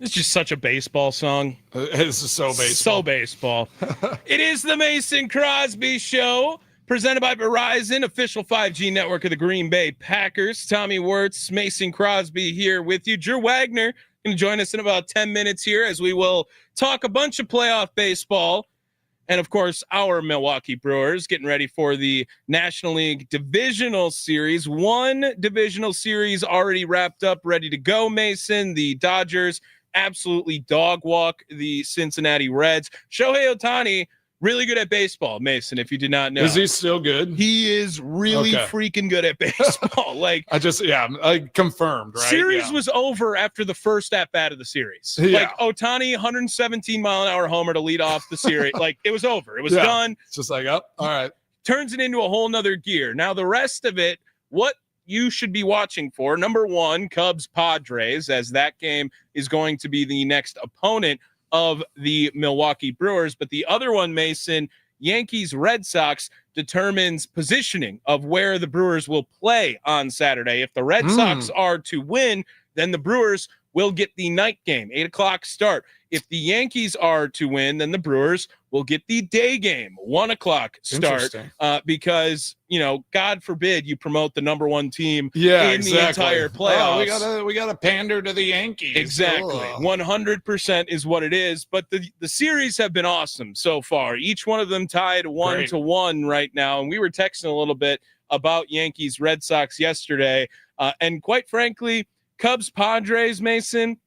It's just such a baseball song. It's so baseball. So baseball. It is the Mason Crosby Show, presented by Verizon, official 5G network of the Green Bay Packers. Tommy Wirtz, Mason Crosby here with you. Drew Wagner going to join us in about 10 minutes here as we will talk a bunch of playoff baseball. And, of course, our Milwaukee Brewers getting ready for the National League Divisional Series. One divisional series already wrapped up, ready to go, Mason. The Dodgers absolutely dog walk the Cincinnati Reds. Shohei Ohtani, really good at baseball, Mason, if you did not know. Is he still good? He is really freaking good at baseball. Like I confirmed, right? Series was over after the first at-bat of the series. Yeah. Like Ohtani, 117-mile-an-hour homer to lead off the series. Like, it was over. It was done. It's just like, all right. Turns it into a whole nother gear. Now, the rest of it, what you should be watching for, number one, Cubs-Padres, as that game is going to be the next opponent of the Milwaukee Brewers. But the other one, Mason, Yankees-Red Sox, determines positioning of where the Brewers will play on Saturday. If the Red Sox are to win, then the Brewers will get the night game, 8 o'clock start. If the Yankees are to win, then the Brewers will get the day game, 1 o'clock start. Because, God forbid you promote the number one team in the entire playoffs. Oh, we gotta pander to the Yankees. Exactly. 100% is what it is. But the series have been awesome so far. Each one of them tied 1-1 right now. And we were texting a little bit about Yankees Red Sox yesterday. And quite frankly, Cubs Padres, Mason,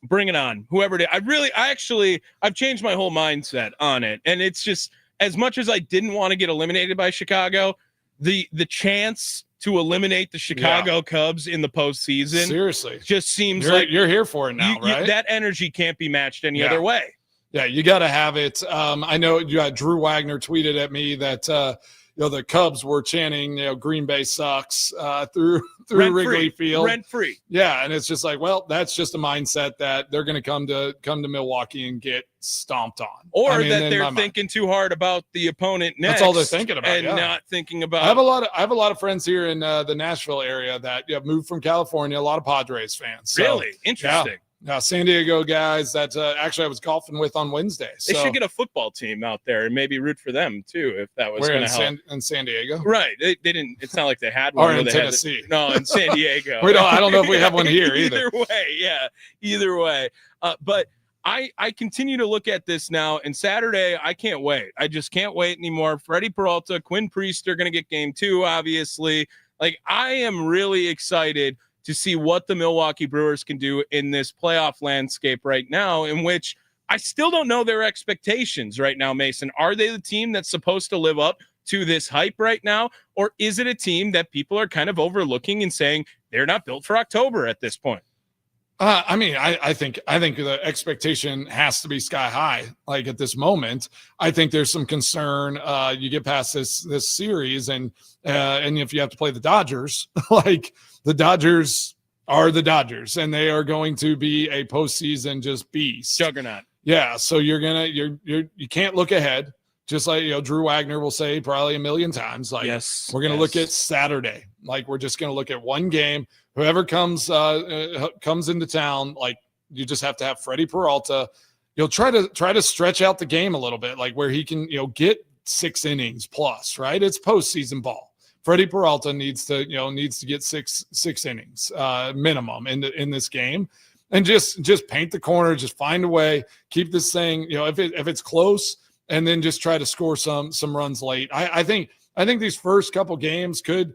bring it on. Whoever it is. I've changed my whole mindset on it. And it's just, as much as I didn't want to get eliminated by Chicago, the chance to eliminate the Chicago Cubs in the postseason seriously just seems you're here for it now, right? That energy can't be matched any other way. Yeah, you got to have it. I know Drew Wagner tweeted at me that the Cubs were chanting, Green Bay sucks through Wrigley Field. Rent free. Yeah, and it's just like, well, that's just a mindset that they're going to come to Milwaukee and get stomped on. Or that they're thinking too hard about the opponent next. That's all they're thinking about, and not thinking about. I have a lot of friends here in the Nashville area that moved from California, a lot of Padres fans. So, really? Interesting. Yeah, San Diego guys that actually I was golfing with on Wednesday. So. They should get a football team out there and maybe root for them too, if that was going to help. In San Diego? Right. They didn't. It's not like they had one. Or in Tennessee. No, in San Diego. I don't know if we have one here either. Either way. But I continue to look at this now, and Saturday, I can't wait. I just can't wait anymore. Freddie Peralta, Quinn Priest are going to get game 2, obviously. Like, I am really excited to see what the Milwaukee Brewers can do in this playoff landscape right now, in which I still don't know their expectations right now, Mason. Are they the team that's supposed to live up to this hype right now? Or is it a team that people are kind of overlooking and saying they're not built for October at this point? I think the expectation has to be sky high. Like at this moment, I think there's some concern. You get past this series, and if you have to play the Dodgers, like the Dodgers are the Dodgers, and they are going to be a postseason just beast, juggernaut. Yeah, so you can't look ahead. Just like Drew Wagner will say probably a million times, like we're going to look at Saturday. Like we're just going to look at one game. Whoever comes into town, like you just have to have Freddie Peralta. You'll try to stretch out the game a little bit, like where he can get 6 innings plus. Right, it's postseason ball. Freddie Peralta needs to get six innings minimum in this game, and just paint the corner. Just find a way, keep this thing. If it's close, and then just try to score some runs late. I think these first couple games could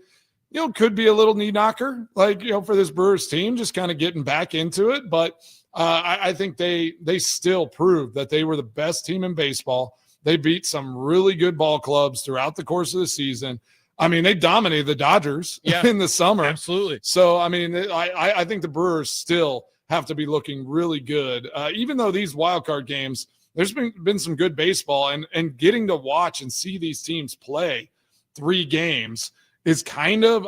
be a little knee knocker, like, for this Brewers team, just kind of getting back into it. But I think they still proved that they were the best team in baseball. They beat some really good ball clubs throughout the course of the season. I mean, they dominated the Dodgers in the summer. Absolutely. So, I mean, I think the Brewers still have to be looking really good, even though these wild card games, there's been some good baseball, and getting to watch and see these teams play 3 games is kind of,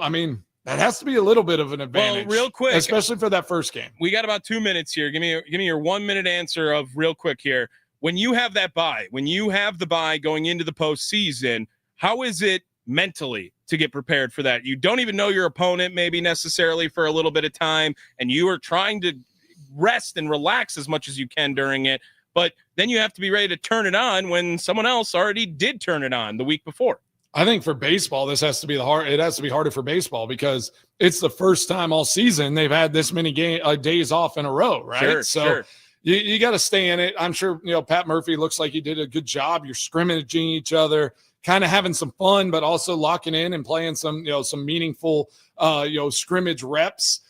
that has to be a little bit of an advantage. Well, real quick, especially for that first game. We got about 2 minutes here. Give me your 1 minute answer of real quick here. When you have that bye, when you have the bye going into the postseason, how is it mentally to get prepared for that? You don't even know your opponent maybe necessarily for a little bit of time, and you are trying to rest and relax as much as you can during it. But then you have to be ready to turn it on when someone else already did turn it on the week before. I think for baseball, this has to be it has to be harder for baseball because it's the first time all season they've had this many days off in a row, right? Sure. You got to stay in it. I'm sure, Pat Murphy looks like he did a good job. You're scrimmaging each other, kind of having some fun, but also locking in and playing some meaningful, scrimmage reps.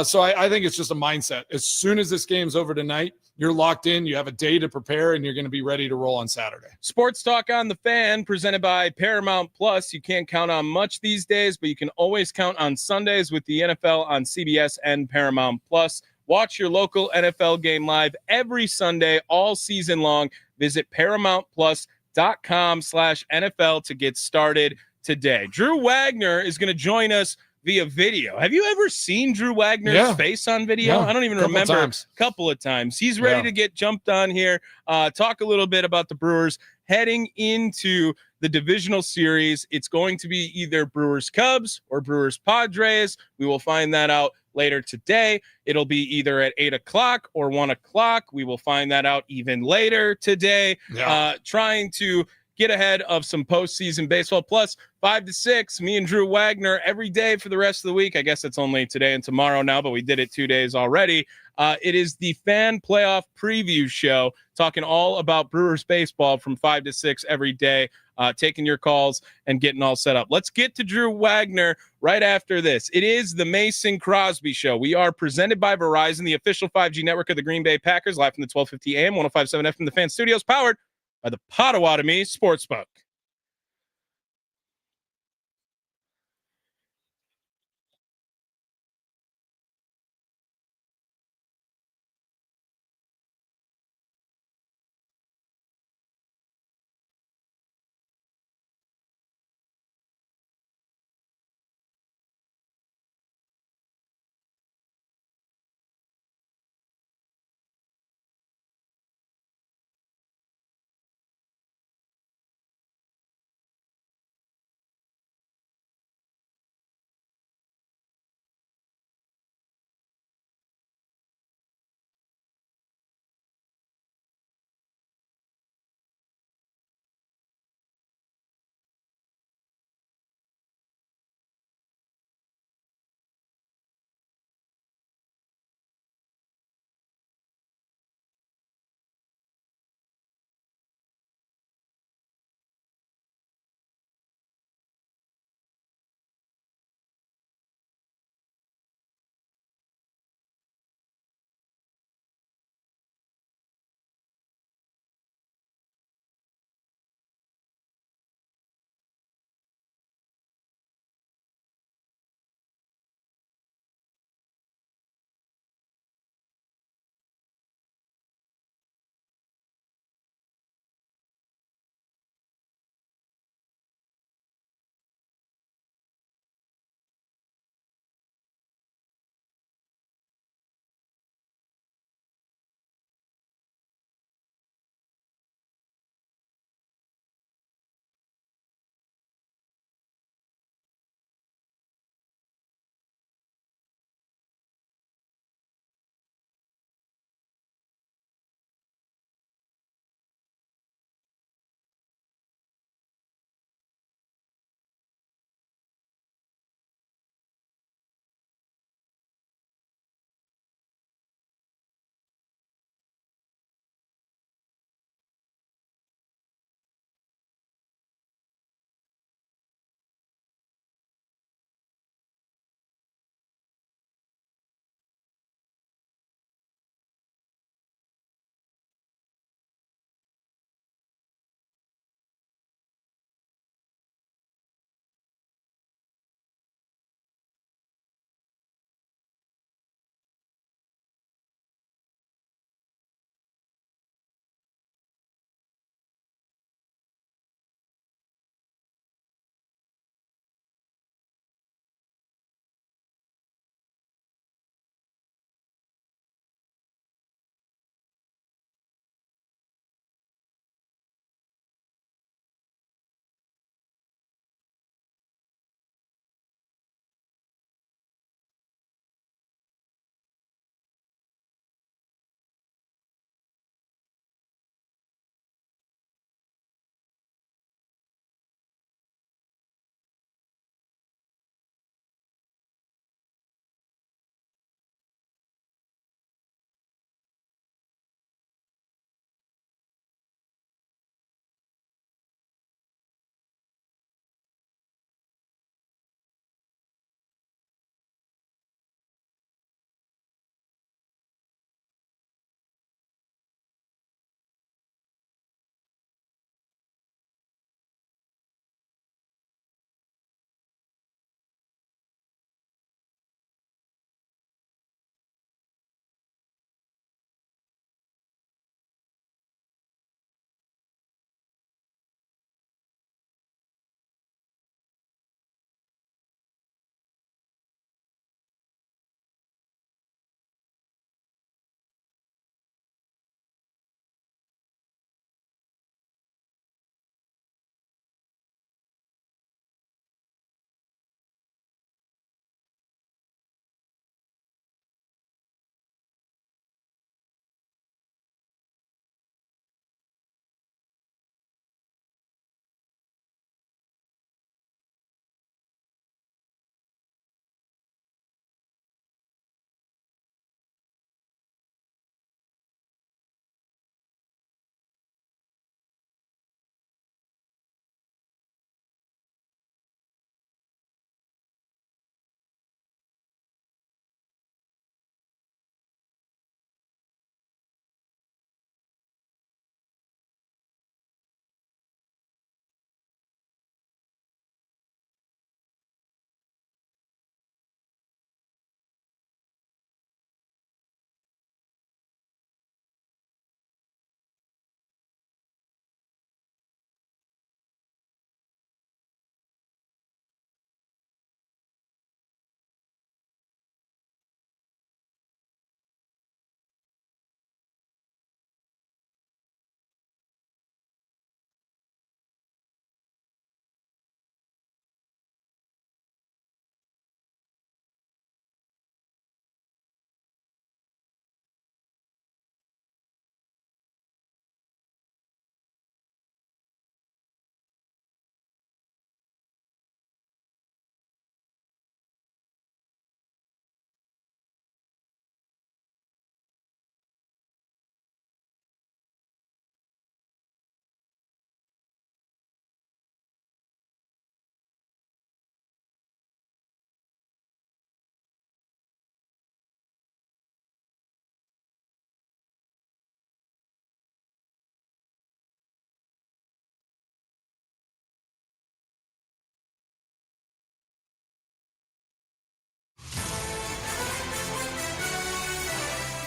So I think it's just a mindset. As soon as this game's over tonight, you're locked in. You have a day to prepare, and you're going to be ready to roll on Saturday. Sports Talk on the Fan, presented by Paramount Plus. You can't count on much these days, but you can always count on Sundays with the NFL on CBS and Paramount Plus. Watch your local NFL game live every Sunday, all season long. Visit ParamountPlus.com/NFL to get started today. Drew Wagner is going to join us via video. Have you ever seen Drew Wagner's face on video? Yeah, I don't even remember. A couple of times. He's ready to get jumped on here. Talk a little bit about the Brewers heading into the divisional series. It's going to be either Brewers Cubs or Brewers Padres. We will find that out later today. It'll be either at 8:00 or 1:00. We will find that out even later today. Trying to get ahead of some postseason baseball. Plus 5 to 6, me and Drew Wagner every day for the rest of the week. I guess it's only today and tomorrow now, but we did it 2 days already. It is the Fan Playoff Preview Show, talking all about Brewers baseball from 5 to 6 every day, taking your calls and getting all set up. Let's get to Drew Wagner right after this. It is the Mason Crosby Show. We are presented by Verizon, the official 5G network of the Green Bay Packers, live from the 1250 AM, 105.7 FM, the Fan Studios, powered by the Potawatomi Sportsbook.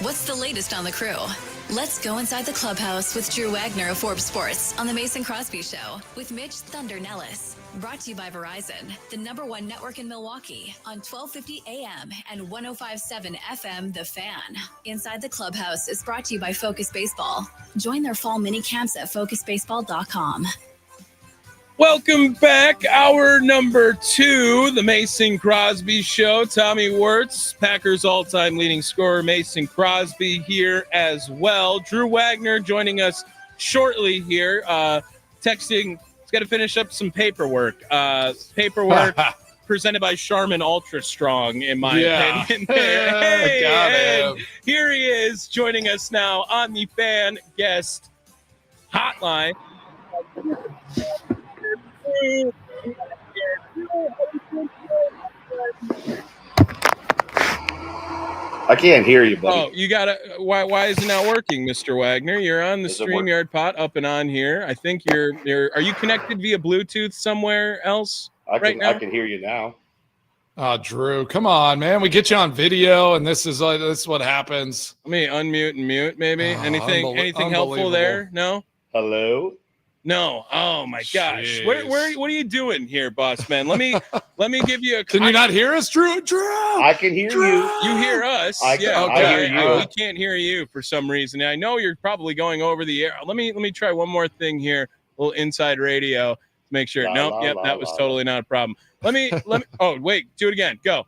What's the latest on the crew? Let's go inside the clubhouse with Drew Wagner of Forbes Sports on the Mason Crosby Show with Mitch Thunder Nellis. Brought to you by Verizon, the #1 network in Milwaukee on 1250 AM and 1057 FM, The Fan. Inside the Clubhouse is brought to you by Focus Baseball. Join their fall mini camps at focusbaseball.com. Welcome back. Hour number 2, the Mason Crosby Show. Tommy Wirtz, Packers all-time leading scorer, Mason Crosby here as well. Drew Wagner joining us shortly here, texting. He's got to finish up some paperwork. Presented by Charmin Ultra Strong, in my opinion. Hey, got him. Here he is joining us now on the Fan Guest Hotline. I can't hear you, buddy. Oh, you gotta. Why is it not working, Mr. Wagner? You're on the StreamYard pot up and on here. I think you're. Are you connected via Bluetooth somewhere else right now? I can hear you now. Oh, Drew, come on, man. We get you on video, and this is what happens. Let me unmute and mute, maybe. Anything helpful there? No. Hello. No. Oh my gosh. Jeez. Where? What are you doing here, boss man? Let me give you a. Can you not hear us, Drew? I can hear you. You hear us? I hear you. We can't hear you for some reason. I know you're probably going over the air. Let me try one more thing here. A little inside radio to make sure. That was totally not a problem. Let me. Oh wait, do it again. Go.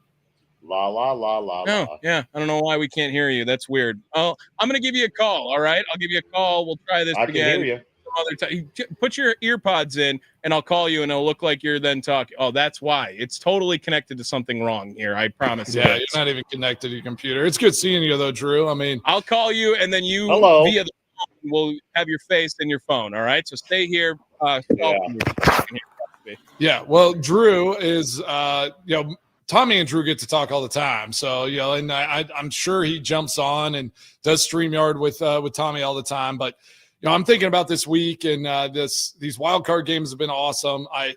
La la la la. No, yeah. I don't know why we can't hear you. That's weird. Oh, I'm gonna give you a call. All right, I'll give you a call. We'll try this again. I can hear you. Other time. Put your ear pods in and I'll call you and it'll look like you're then talking. Oh, that's why. It's totally connected to something wrong here. I promise. Yeah, you're not even connected to your computer. It's good seeing you though, Drew. I mean, I'll call you and then you via the phone will have your face in your phone. All right. So stay here. Yeah. Well, Drew is Tommy and Drew get to talk all the time. So, and I'm sure he jumps on and does StreamYard with Tommy all the time. But I'm thinking about this week, and these wild card games have been awesome. I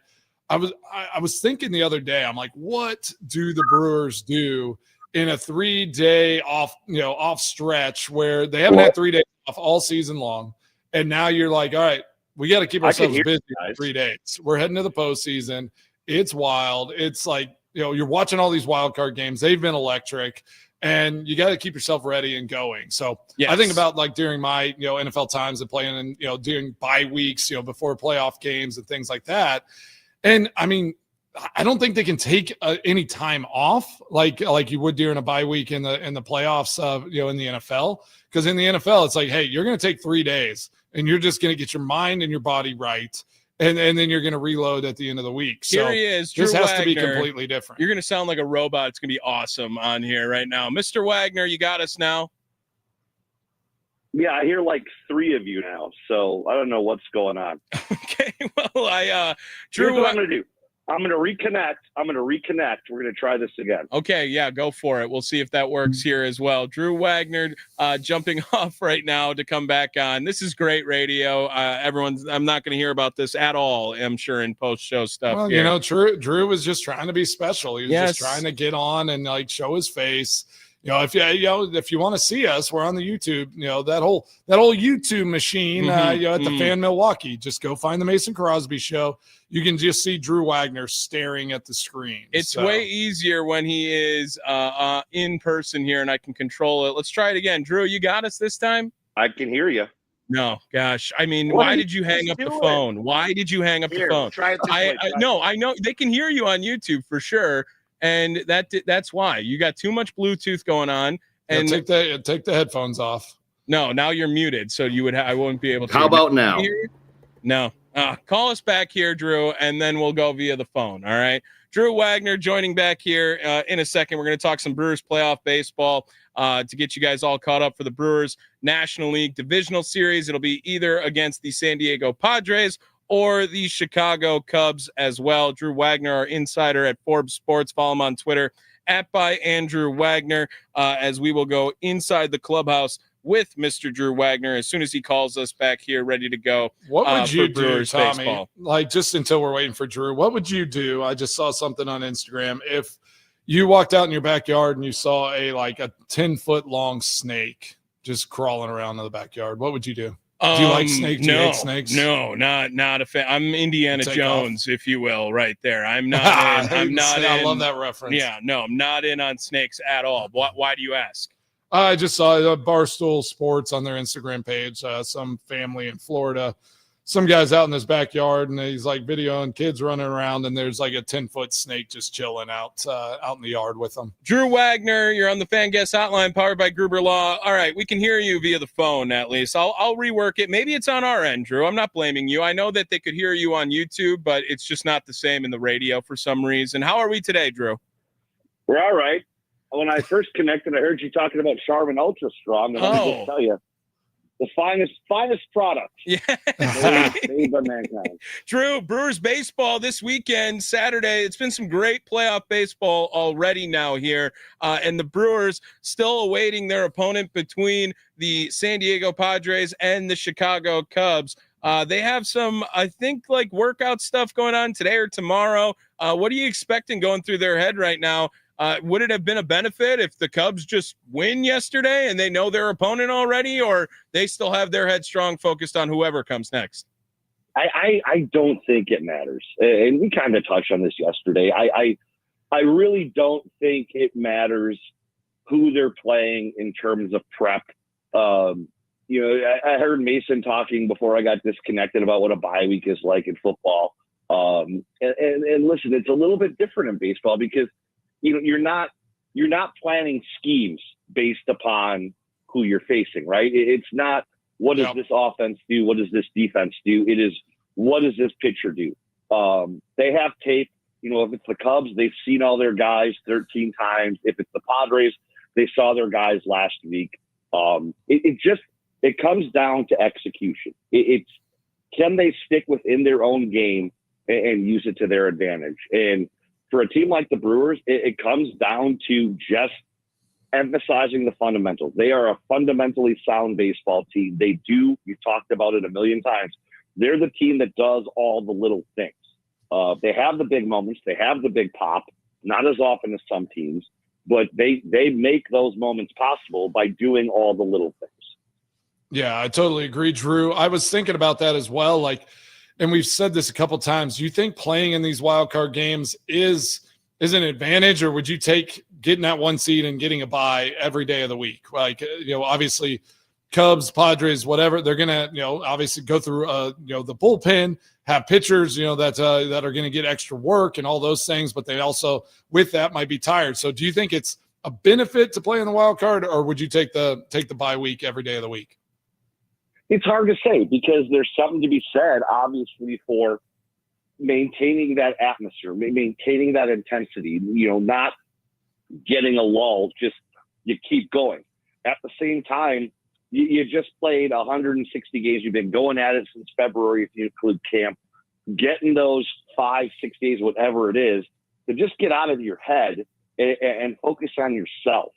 was thinking the other day, I'm like, what do the Brewers do in a 3-day off stretch where they haven't had 3 days off all season long, and now you're like, all right, we got to keep ourselves busy for 3 days. We're heading to the postseason. It's wild. It's like you're watching all these wild card games. They've been electric. And you got to keep yourself ready and going. So I think about like during my NFL times and playing and during bye weeks, before playoff games and things like that. And I mean, I don't think they can take any time off like you would during a bye week in the playoffs, in the NFL. Because in the NFL, it's like, hey, you're going to take 3 days and you're just going to get your mind and your body right. And then you're going to reload at the end of the week. So here he is. Drew this has Wagner. To be completely different. You're going to sound like a robot. It's going to be awesome on here right now. Mr. Wagner, you got us now? Yeah, I hear like 3 of you now. So I don't know what's going on. Okay. Well, Drew, here's what I'm going to do. I'm going to reconnect. We're going to try this again. Okay, yeah, go for it. We'll see if that works here as well. Drew Wagner jumping off right now to come back on. This is great radio. I'm not going to hear about this at all, I'm sure, in post-show stuff. Well, here. Drew was just trying to be special. He was just trying to get on and like show his face. If you want to see us, we're on the YouTube. That whole YouTube machine. At the Fan Milwaukee. Just go find the Mason Crosby Show. You can just see Drew Wagner staring at the screen. It's way easier when he is in person here, and I can control it. Let's try it again. Drew, you got us this time? I can hear you. No, gosh. I mean, why did you hang up the phone? Why did you hang up the phone? Try it this way. I know they can hear you on YouTube for sure. And that's why you got too much Bluetooth going on. And take the headphones off. No, now you're muted, so I won't be able to. How about now? No. Call us back here, Drew, and then we'll go via the phone. All right. Drew Wagner joining back here in a second. We're going to talk some Brewers playoff baseball to get you guys all caught up for the Brewers National League Divisional Series. It'll be either against the San Diego Padres or the Chicago Cubs as well. Drew Wagner, our insider at Forbes Sports. Follow him on Twitter @ByAndrewWagner as we will go inside the clubhouse with Mr. Drew Wagner as soon as he calls us back here ready to go. What would you do, Tommy? Baseball. Like just until we're waiting for Drew, what would you do? I just saw something on Instagram. If you walked out in your backyard and you saw a 10-foot long snake just crawling around in the backyard, what would you do? Do you like snakes? Do you hate snakes? No, not a fan. I'm Indiana Jones, if you will, right there. I'm not. I love that reference. Yeah, no, I'm not in on snakes at all. Why do you ask? I just saw Barstool Sports on their Instagram page. Some family in Florida, some guys out in his backyard, and he's like videoing kids running around, and there's like a 10-foot snake just chilling out in the yard with them. Drew Wagner, you're on the Fan Guest Hotline, powered by Gruber Law. All right, we can hear you via the phone at least. I'll rework it. Maybe it's on our end, Drew. I'm not blaming you. I know that they could hear you on YouTube, but it's just not the same in the radio for some reason. How are we today, Drew? We're all right. When I first connected, I heard you talking about Charmin Ultra Strong, and let me just tell you, the finest product. Yeah. Made by mankind. Drew, Brewers baseball this weekend, Saturday. It's been some great playoff baseball already now here. And the Brewers still awaiting their opponent between the San Diego Padres and the Chicago Cubs. They have some, I think, workout stuff going on today or tomorrow. What are you expecting going through their head right now? Would it have been a benefit if the Cubs just win yesterday and they know their opponent already, or they still have their head strong focused on whoever comes next? I don't think it matters. And we kind of touched on this yesterday. I really don't think it matters who they're playing in terms of prep. I heard Mason talking before I got disconnected about what a bye week is like in football. And listen, it's a little bit different in baseball because you're not planning schemes based upon who you're facing, right? It's not what does this offense do, what does this defense do. It is what does this pitcher do. They have tape. If it's the Cubs, they've seen all their guys 13 times. If it's the Padres, they saw their guys last week. It comes down to execution. It's can they stick within their own game and use it to their advantage? And for a team like the Brewers, it comes down to just emphasizing the fundamentals. They are a fundamentally sound baseball team. You've talked about it a million times. They're the team that does all the little things. They have the big moments. They have the big pop, not as often as some teams, but they make those moments possible by doing all the little things. Yeah, I totally agree, Drew. I was thinking about that as well. And we've said this a couple times. Do you think playing in these wild card games is an advantage, or would you take getting that one seed and getting a bye every day of the week? Obviously Cubs, Padres, whatever, they're going to, obviously go through, the bullpen, have pitchers, that are going to get extra work and all those things, but they also with that might be tired. So do you think it's a benefit to play in the wild card, or would you take the bye week every day of the week? It's hard to say because there's something to be said, obviously, for maintaining that atmosphere, maintaining that intensity, not getting a lull, just you keep going. At the same time, you just played 160 games. You've been going at it since February, if you include camp, getting those 5-6 days, whatever it is, to just get out of your head and focus on yourself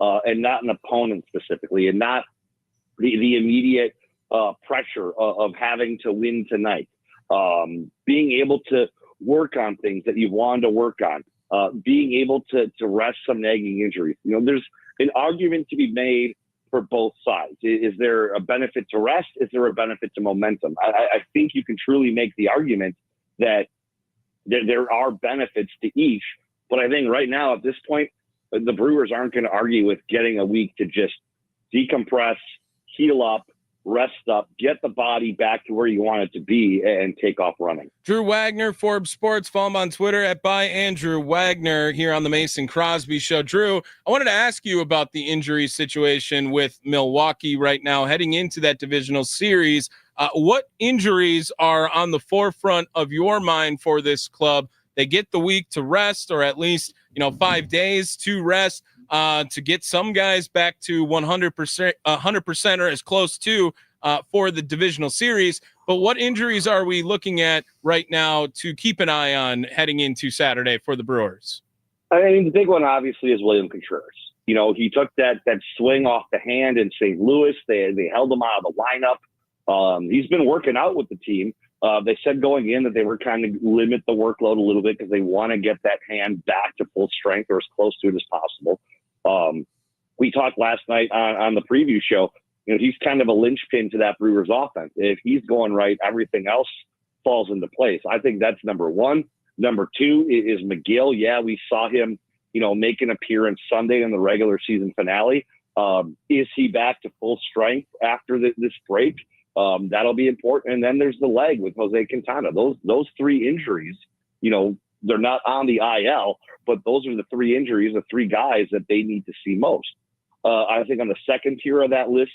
and not an opponent specifically, and not the immediate pressure of having to win tonight, being able to work on things that you've wanted to work on, being able to rest some nagging injuries. There's an argument to be made for both sides. Is there a benefit to rest? Is there a benefit to momentum? I think you can truly make the argument that there are benefits to each, but I think right now at this point, the Brewers aren't going to argue with getting a week to just decompress, heal up, rest up, get the body back to where you want it to be, and take off running. Drew Wagner, Forbes Sports. Follow him on Twitter at @ByAndrewWagner here on the Mason Crosby Show. Drew, I wanted to ask you about the injury situation with Milwaukee right now, heading into that divisional series. What injuries are on the forefront of your mind for this club? They get the week to rest, or at least 5 days to rest. To get some guys back to 100% or as close to for the divisional series. But what injuries are we looking at right now to keep an eye on heading into Saturday for the Brewers? I mean, the big one obviously is William Contreras. He took that swing off the hand in St. Louis. They held him out of the lineup. He's been working out with the team, They said going in that they were kind of limit the workload a little bit because they want to get that hand back to full strength or as close to it as possible. We talked last night on the preview show. You know, he's kind of a linchpin to that Brewers offense. If he's going right, everything else falls into place. I think that's number one. Number two is McGill. Yeah, we saw him, you know, make an appearance Sunday in the regular season finale. Is he back to full strength after this break? That'll be important. And then there's the leg with Jose Quintana. Those three injuries, you know, they're not on the IL, but those are the three injuries, the three guys that they need to see most. I think on the second tier of that list,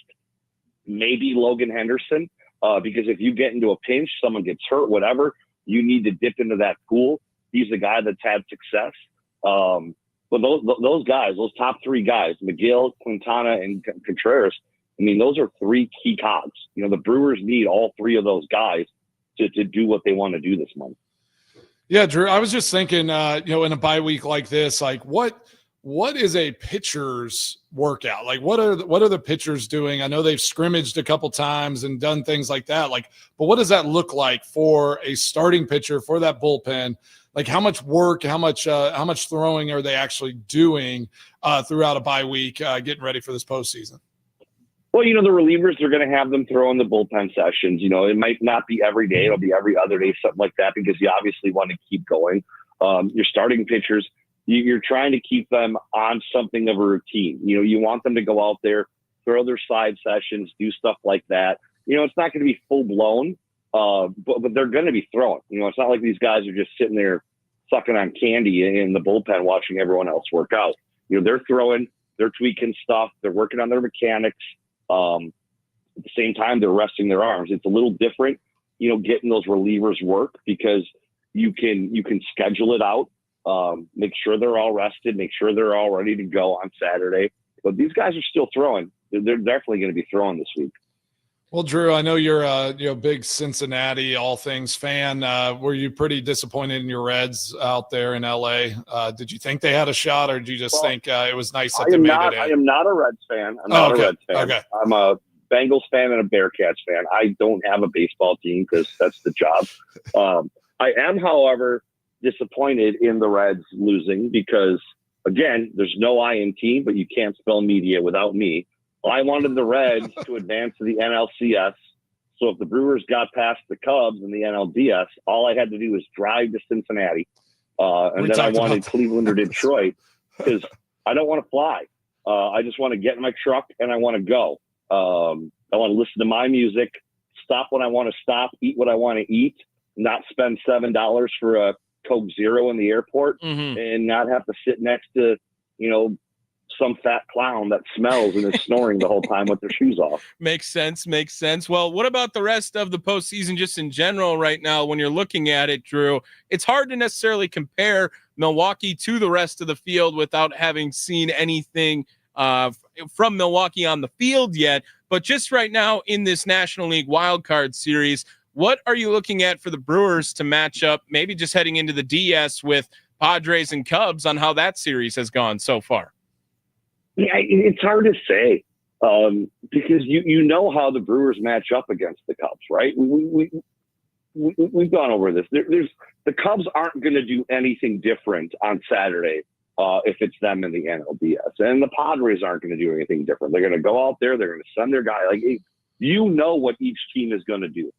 maybe Logan Henderson, because if you get into a pinch, someone gets hurt, whatever, you need to dip into that pool. He's the guy that's had success. But those guys, those top three guys, McGill, Quintana, and Contreras, I mean, those are three key cogs. You know, the Brewers need all three of those guys to do what they want to do this month. Yeah, Drew, I was just thinking, you know, in a bye week like this, like what is a pitcher's workout? Like what are the pitchers doing? I know they've scrimmaged a couple times and done things like that. Like, but what does that look like for a starting pitcher for that bullpen? Like how much work, how much throwing are they actually doing throughout a bye week, getting ready for this postseason? Well, you know, the relievers are going to have them throw in the bullpen sessions. You know, it might not be every day. It'll be every other day, something like that, because you obviously want to keep going. Your starting pitchers, you're trying to keep them on something of a routine. You know, you want them to go out there, throw their side sessions, do stuff like that. You know, it's not going to be full blown, but they're going to be throwing. You know, it's not like these guys are just sitting there sucking on candy in the bullpen watching everyone else work out. You know, they're throwing, they're tweaking stuff, they're working on their mechanics. At the same time, they're resting their arms. It's a little different, you know, getting those relievers work because you can schedule it out, make sure they're all rested, make sure they're all ready to go on Saturday. But these guys are still throwing. They're definitely going to be throwing this week. Well, Drew, I know you're a big Cincinnati all things fan. Were you pretty disappointed in your Reds out there in LA? Did you think they had a shot, or did you just think it was nice that they made it in? I am not a Reds fan. I'm not a Reds fan. Okay. I'm a Bengals fan and a Bearcats fan. I don't have a baseball team because that's the job. I am, however, disappointed in the Reds losing because, again, there's no I in team, but you can't spell media without me. I wanted the Reds to advance to the NLCS. So if the Brewers got past the Cubs in the NLDS, all I had to do was drive to Cincinnati. And then I wanted Cleveland or Detroit because I don't want to fly. I just want to get in my truck and I want to go. I want to listen to my music, stop when I want to stop, eat what I want to eat, not spend $7 for a Coke Zero in the airport, and not have to sit next to, you know, some fat clown that smells and is snoring the whole time with their shoes off. Makes sense. Well, what about the rest of the postseason just in general right now when you're looking at it, Drew? It's hard to necessarily compare Milwaukee to the rest of the field without having seen anything from Milwaukee on the field yet. But just right now in this National League wildcard series, what are you looking at for the Brewers to match up, maybe just heading into the DS with Padres and Cubs on how that series has gone so far? Yeah, it's hard to say because you know how the Brewers match up against the Cubs, right? We've gone over this. The Cubs aren't going to do anything different on Saturday if it's them in the NLDS, and the Padres aren't going to do anything different. They're going to go out there. They're going to send their guy. Like, you know what each team is going to do.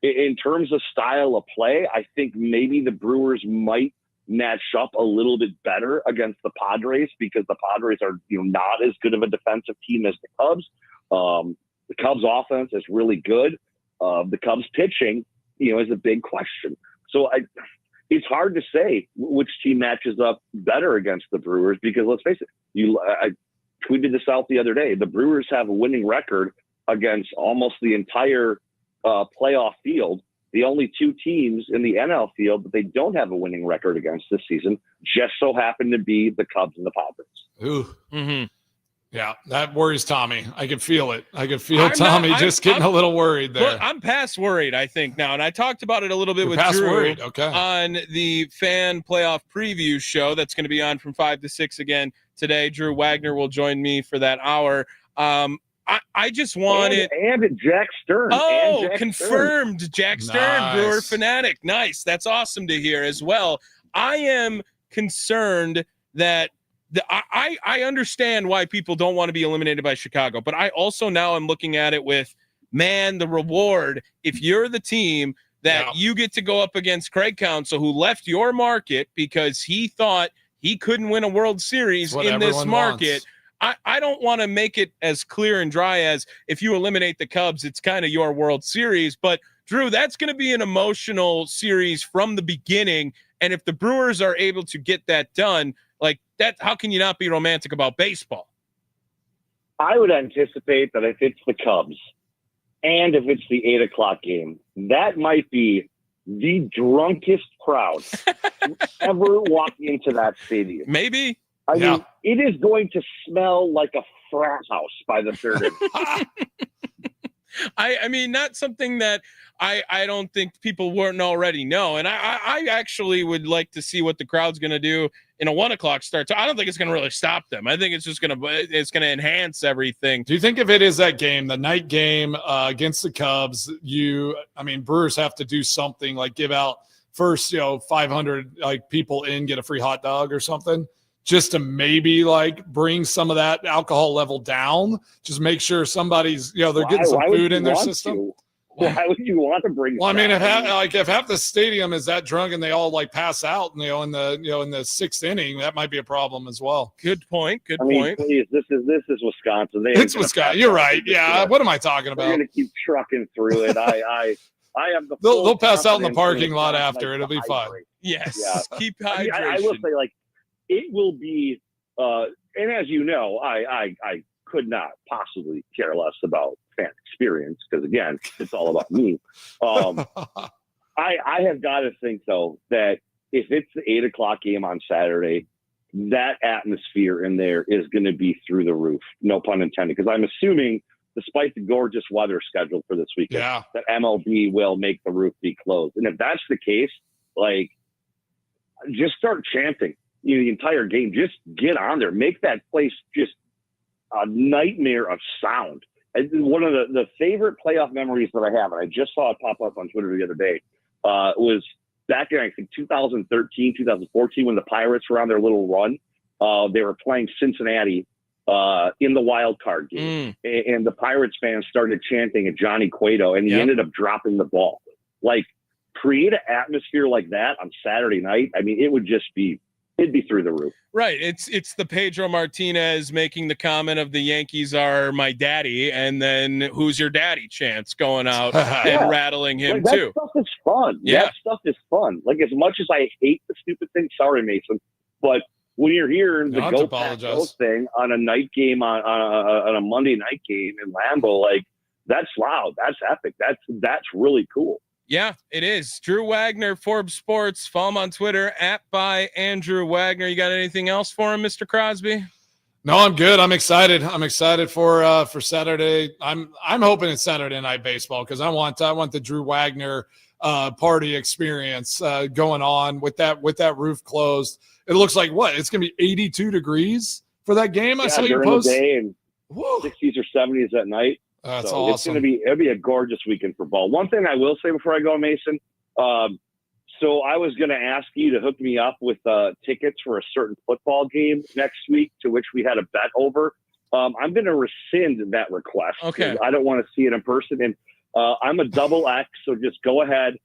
In terms of style of play, I think maybe the Brewers might match up a little bit better against the Padres because the Padres are, you know, not as good of a defensive team as the Cubs. The Cubs offense is really good. The Cubs pitching, you know, is a big question. So it's hard to say which team matches up better against the Brewers because let's face it, I tweeted this out the other day. The Brewers have a winning record against almost the entire playoff field. The only two teams in the NL field that they don't have a winning record against this season just so happen to be the Cubs and the Padres. Ooh. Yeah, that worries Tommy. I could feel it. I could feel Tommy getting a little worried there. Look, I'm past worried, I think, now. And I talked about it a little bit with Drew on the fan playoff preview show that's going to be on from 5 to 6 again today. Drew Wagner will join me for that hour. I just wanted and Jack Stern. Oh, and Jack confirmed. Stern. Jack Stern, Nice. Brewer fanatic. Nice. That's awesome to hear as well. I am concerned that I understand why people don't want to be eliminated by Chicago, but I also now am looking at it with, man, the reward. If you're the team that you get to go up against Craig Counsell, who left your market because he thought he couldn't win a World Series in this market. I don't want to make it as clear and dry as if you eliminate the Cubs, it's kind of your World Series. But, Drew, that's going to be an emotional series from the beginning. And if the Brewers are able to get that done, like that, how can you not be romantic about baseball? I would anticipate that if it's the Cubs and if it's the 8 o'clock game, that might be the drunkest crowd ever walk into that stadium. Maybe. I mean, it is going to smell like a frat house by the third inning. I mean, not something that I don't think people wouldn't already know. And I actually would like to see what the crowd's going to do in a 1 o'clock start. So I don't think it's going to really stop them. I think it's just going to enhance everything. Do you think if it is that game, the night game against the Cubs, Brewers have to do something like give out first, 500 like people in, get a free hot dog or something, just to maybe like bring some of that alcohol level down, just make sure somebody's, they're getting some food in their system. Why would you want to bring? Well, I mean, if half the stadium is that drunk and they all like pass out, in the sixth inning, that might be a problem as well. Good point. I mean, please, this is Wisconsin. It's Wisconsin. You're right. Yeah. What am I talking about? They're going to keep trucking through it. I am. They'll pass out in the parking lot after. It'll be fine. Yes. Yeah. Keep hydration. I will say, like, it will be. And as you know, I could not possibly care less about fan experience because, again, it's all about me. I have got to think, though, that if it's the 8 o'clock game on Saturday, that atmosphere in there is going to be through the roof. No pun intended, because I'm assuming, despite the gorgeous weather scheduled for this weekend, that MLB will make the roof be closed. And if that's the case, like, just start chanting the entire game. Just get on there. Make that place just a nightmare of sound. And one of the favorite playoff memories that I have, and I just saw it pop up on Twitter the other day, was back in, I think, 2013, 2014, when the Pirates were on their little run. They were playing Cincinnati in the wild card game. And the Pirates fans started chanting at Johnny Cueto, and he ended up dropping the ball. Like, create an atmosphere like that on Saturday night. I mean, it'd be through the roof. Right. It's the Pedro Martinez making the comment of the Yankees are my daddy, and then who's your daddy chants going out and rattling him that too. Stuff is fun. Yeah. That stuff is fun. Like, as much as I hate the stupid thing, sorry, Mason, but when you're hearing the Go Pack Go thing on a night game, on a Monday night game in Lambeau, like, that's loud. That's epic. That's really cool. Yeah, it is. Drew Wagner, Forbes Sports. Follow him on Twitter @by Andrew Wagner. You got anything else for him, Mr. Crosby? No, I'm good. I'm excited. I'm excited for Saturday. I'm hoping it's Saturday Night Baseball because I want the Drew Wagner party experience going on with that roof closed. It looks like it's going to be 82 degrees for that game. I saw your post. During the day and 60s or 70s at night. That's so awesome. It'll be a gorgeous weekend for ball. One thing I will say before I go, Mason, so I was going to ask you to hook me up with tickets for a certain football game next week, to which we had a bet over. I'm going to rescind that request. Okay. I don't want to see it in person. And I'm a double X, so just go ahead,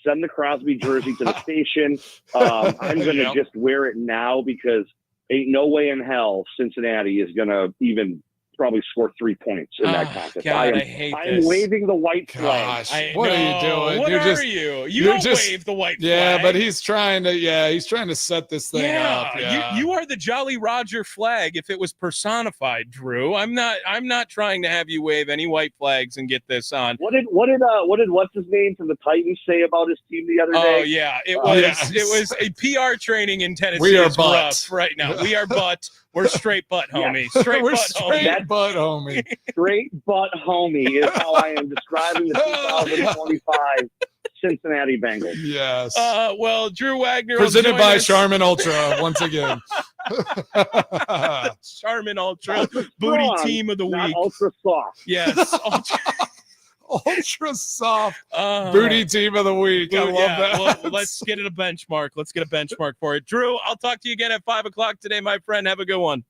send the Crosby jersey to the station. I'm going to just wear it now because ain't no way in hell Cincinnati is going to even probably score 3 points in that contest. God, I hate this. I'm waving the white flag. What are you doing? What are you? You don't wave the white flag. Yeah, but he's trying to set this thing up. Yeah. You are the Jolly Roger flag if it was personified, Drew. I'm not trying to have you wave any white flags and get this on. What did what's his name from the Titans say about his team the other day? Oh yeah, it was a PR training in Tennessee. We are rough right now. We are butt. We're straight butt, homie. Straight butt, homie. Straight butt, homie is how I am describing the 2025 Cincinnati Bengals. Yes. Well, Drew Wagner. Presented will join by us. Charmin Ultra once again. Charmin Ultra. Ultra Booty strong, team of the not week. ultra soft. Yes. Ultra. Ultra soft booty team of the week. I love that. Well, let's get it a benchmark. Let's get a benchmark for it. Drew, I'll talk to you again at 5:00 today, my friend. Have a good one.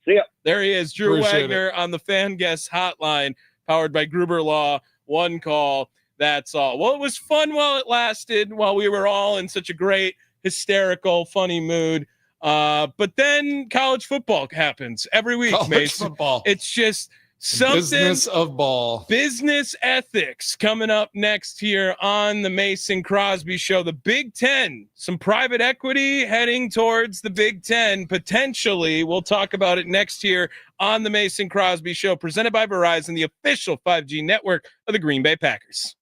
See ya. There he is, Drew Appreciate Wagner on the Fan Guest Hotline, powered by Gruber Law. One call. That's all. Well, it was fun while it lasted, while we were all in such a great, hysterical, funny mood. But then college football happens every week, College Mason. football. It's just something. Business of ball. Business ethics coming up next here on the Mason Crosby Show. The Big Ten, some private equity heading towards the Big Ten, potentially. We'll talk about it next year on the Mason Crosby Show, presented by Verizon, the official 5G network of the Green Bay Packers.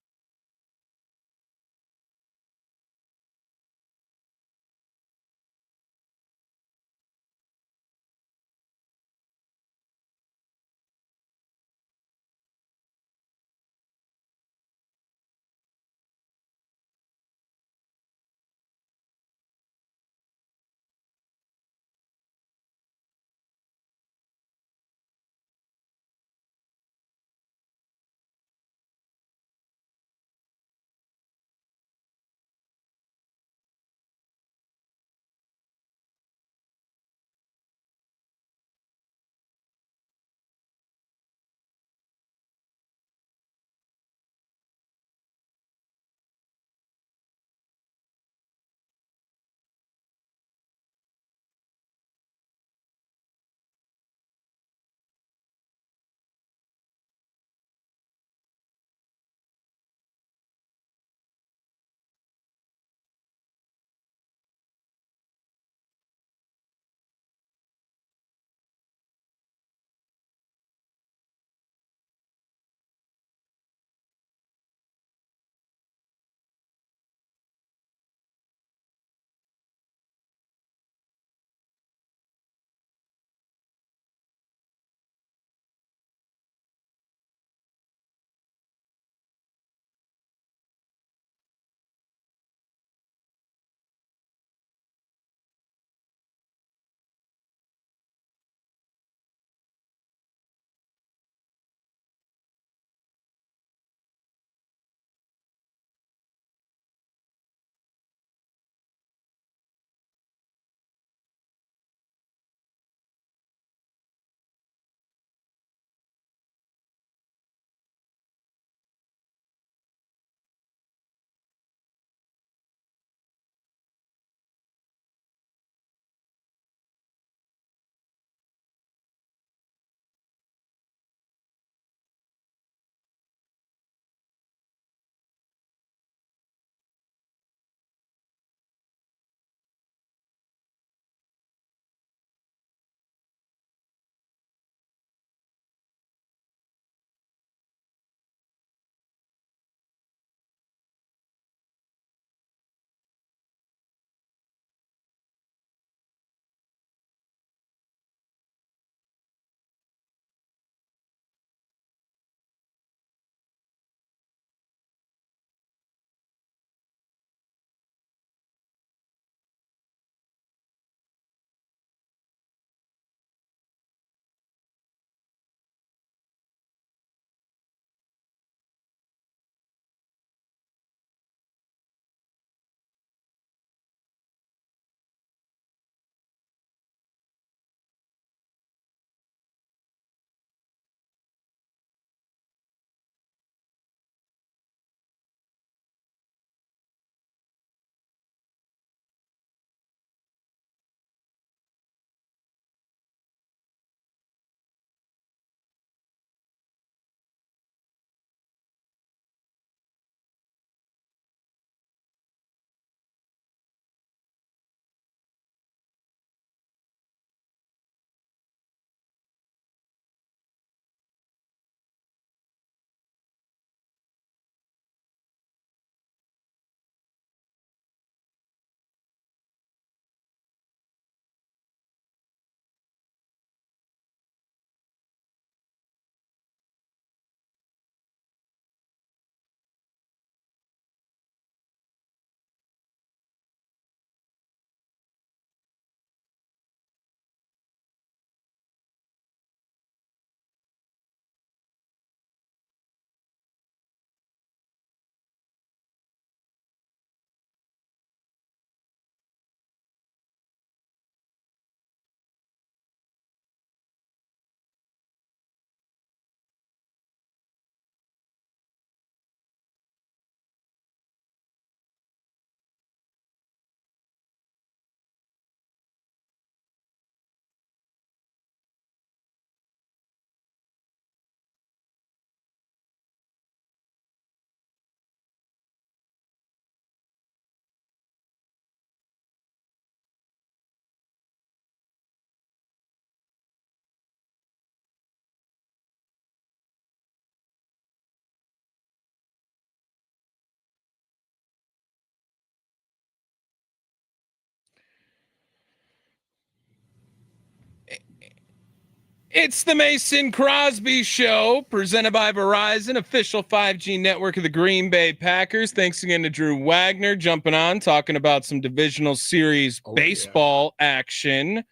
It's the Mason Crosby Show, presented by Verizon, official 5G network of the Green Bay Packers. Thanks again to Drew Wagner jumping on, talking about some divisional series baseball action.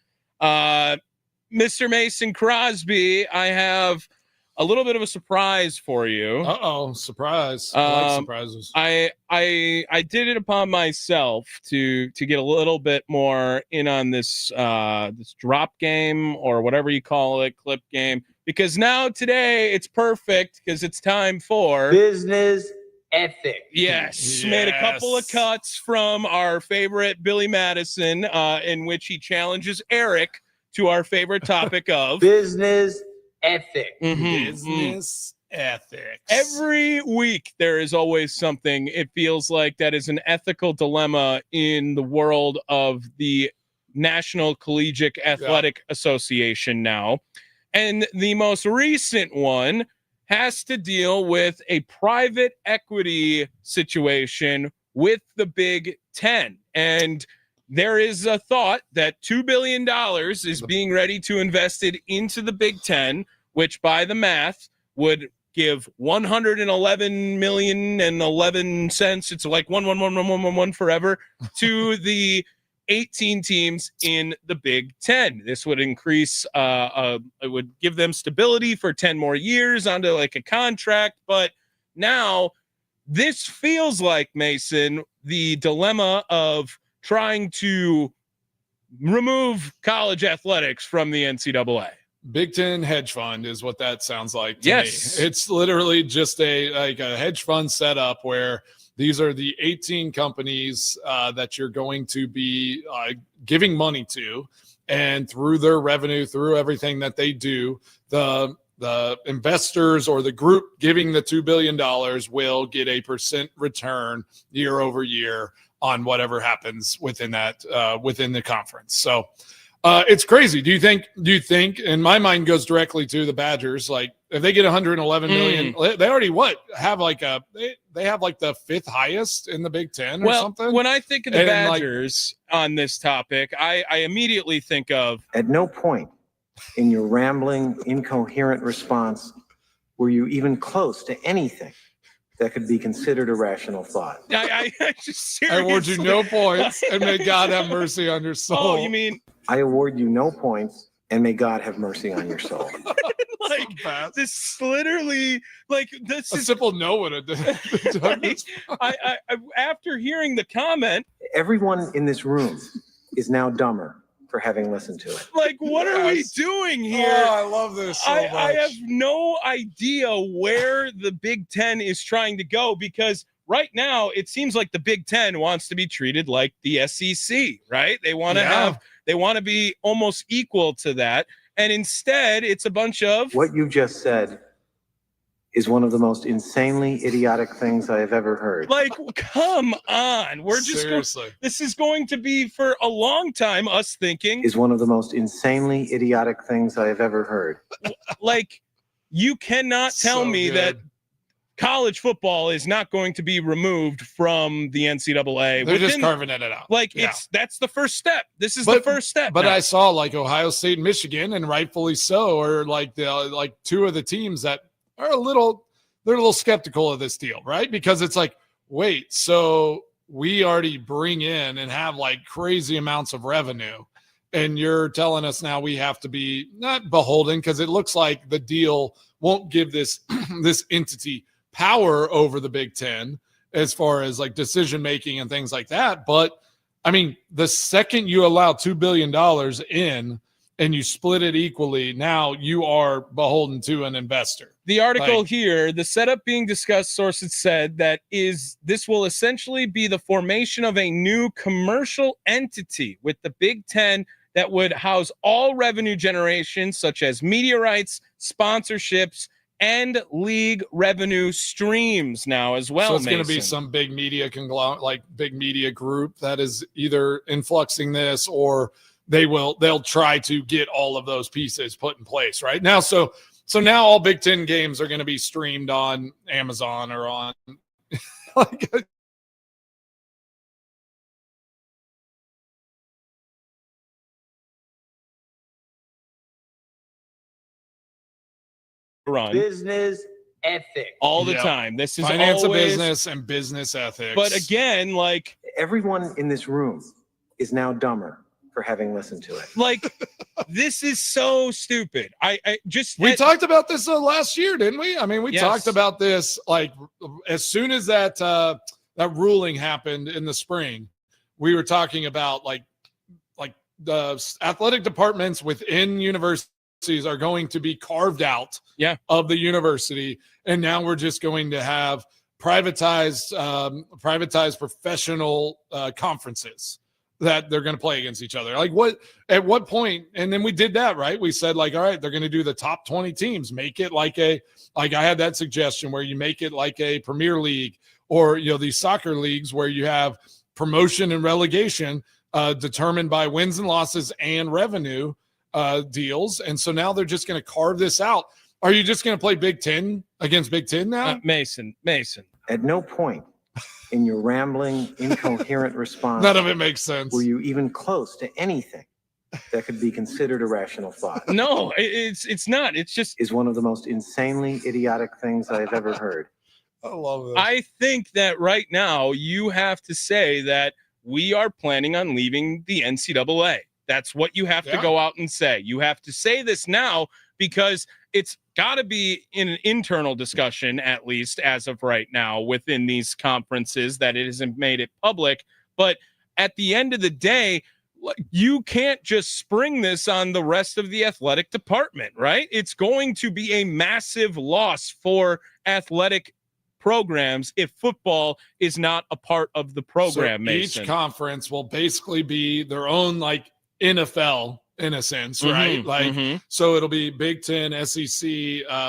Mr. Mason Crosby, I have a little bit of a surprise for you. Surprise. I like surprises. I did it upon myself to get a little bit more in on this this drop game, or whatever you call it, clip game, because now today it's perfect because it's time for business ethics. Yes, made a couple of cuts from our favorite Billy Madison, in which he challenges Eric to our favorite topic of business ethics. Business ethics. Every week there is always something, it feels like, that is an ethical dilemma in the world of the National Collegiate Athletic Association now. And the most recent one has to deal with a private equity situation with the Big Ten. And there is a thought that $2 billion is being ready to invested into the Big Ten, which by the math would give 111 million and 11 cents. It's like 1 forever to the 18 teams in the Big Ten. This would increase, it would give them stability for 10 more years onto like a contract. But now this feels like, Mason, the dilemma of trying to remove college athletics from the NCAA. Big Ten hedge fund is what that sounds like to Yes. me. It's literally just a hedge fund setup where these are the 18 companies that you're going to be giving money to, and through their revenue, through everything that they do, the investors or the group giving the $2 billion will get a % return year over year on whatever happens within that within the conference. So it's crazy. Do you think, and my mind goes directly to the Badgers, like if they get 111 million, they already have like they have like the 5th highest in the Big Ten or something. When I think of the Badgers on this topic, I immediately think of, at no point in your rambling, incoherent response were you even close to anything that could be considered a rational thought. I just I award you no points, and may God have mercy on your soul. Oh, you mean I award you no points, and may God have mercy on your soul. like this? Literally, like this a is simple no would have done. like, I after hearing the comment, Everyone in this room is now dumber for having listened to it. like, what are we doing here? Oh, I love this so much. I have no idea where the Big Ten is trying to go, because right now it seems like the Big Ten wants to be treated like the SEC, right? They want to they want to be almost equal to that. And instead it's a bunch of What you just said is one of the most insanely idiotic things I have ever heard. like, come on. We're just Seriously. this is going to be for a long time us thinking Is one of the most insanely idiotic things I have ever heard. like, you cannot tell me that college football is not going to be removed from the NCAA. They're just carving it out. Like, that's the first step. This is the first step. But now. I saw like Ohio State and Michigan, and rightfully so, or like the two of the teams that are a little skeptical of this deal, right? Because it's like, wait, so we already bring in and have like crazy amounts of revenue, and you're telling us now we have to be not beholden, because it looks like the deal won't give this this entity power over the Big Ten as far as like decision making and things like that. But I mean, the second you allow $2 billion in and you split it equally, now you are beholden to an investor. The article here, the setup being discussed, sources said this will essentially be the formation of a new commercial entity with the Big Ten that would house all revenue generation, such as media rights, sponsorships, and league revenue streams now as well. So it's going to be Mason. some big media conglomerate, like big media group that is either influxing this, or they'll try to get all of those pieces put in place right now. So now all Big Ten games are going to be streamed on Amazon or on like run Business ethics. all the Yep. time. This is Finance of always, business and business ethics. But again, like Everyone in this room is now dumber for having listened to it. this is so stupid. I just we talked about this last year, didn't we? I mean, we Yes. talked about this like as soon as that that ruling happened in the spring. We were talking about like the athletic departments within universities are going to be carved out of the university, and now we're just going to have privatized professional conferences that they're going to play against each other. Like at what point? And then we did that, right? We said like, all right, they're going to do the top 20 teams, make it like I had that suggestion where you make it like a Premier League or, these soccer leagues where you have promotion and relegation determined by wins and losses and revenue deals. And so now they're just going to carve this out. Are you just going to play Big 10 against Big 10 now? Mason. At no point in your rambling, incoherent response None of it makes sense. were you even close to anything that could be considered a rational thought. No, it's not. It's just Is one of the most insanely idiotic things I have ever heard. I love this. I think that right now you have to say that we are planning on leaving the NCAA. That's what you have to go out and say. You have to say this now because it's got to be in an internal discussion, at least as of right now, within these conferences, that it hasn't made it public. But at the end of the day, you can't just spring this on the rest of the athletic department, right? It's going to be a massive loss for athletic programs if football is not a part of the program. So Mason. each conference will basically be their own like NFL in a sense, right? So it'll be Big 10, SEC,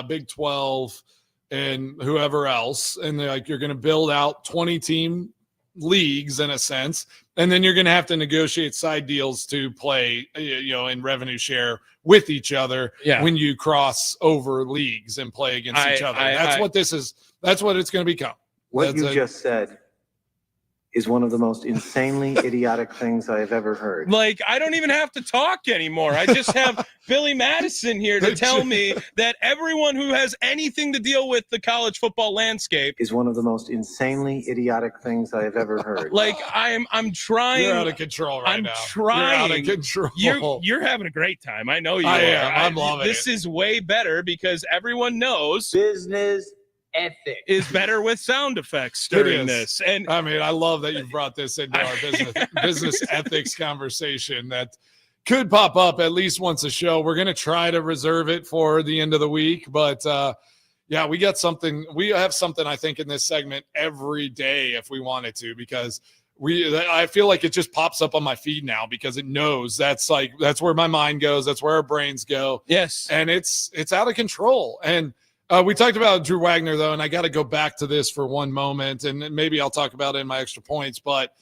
Big 12, and whoever else. And you're going to build out 20 team leagues in a sense. And then you're going to have to negotiate side deals to play, in revenue share with each other when you cross over leagues and play against each other. That's what this is. That's what it's going to become. What you just said is one of the most insanely idiotic things I have ever heard. I don't even have to talk anymore. I just have Billy Madison here to tell me that everyone who has anything to deal with the college football landscape is one of the most insanely idiotic things I have ever heard. I'm trying. You're out of control right now. I'm trying. You're out of control. You're having a great time. I know you I are. am. I'm loving this it. is way better because everyone knows Business ethics is better with sound effects It during is. this. And I mean, I love that you brought this into our business ethics conversation that could pop up at least once a show. We're going to try to reserve it for the end of the week, but we got something. We have something I think in this segment every day if we wanted to, because I feel like it just pops up on my feed now because it knows that's where my mind goes. That's where our brains go. Yes. And it's out of control. And we talked about Drew Wagner, though, and I got to go back to this for one moment, and maybe I'll talk about it in my extra points. But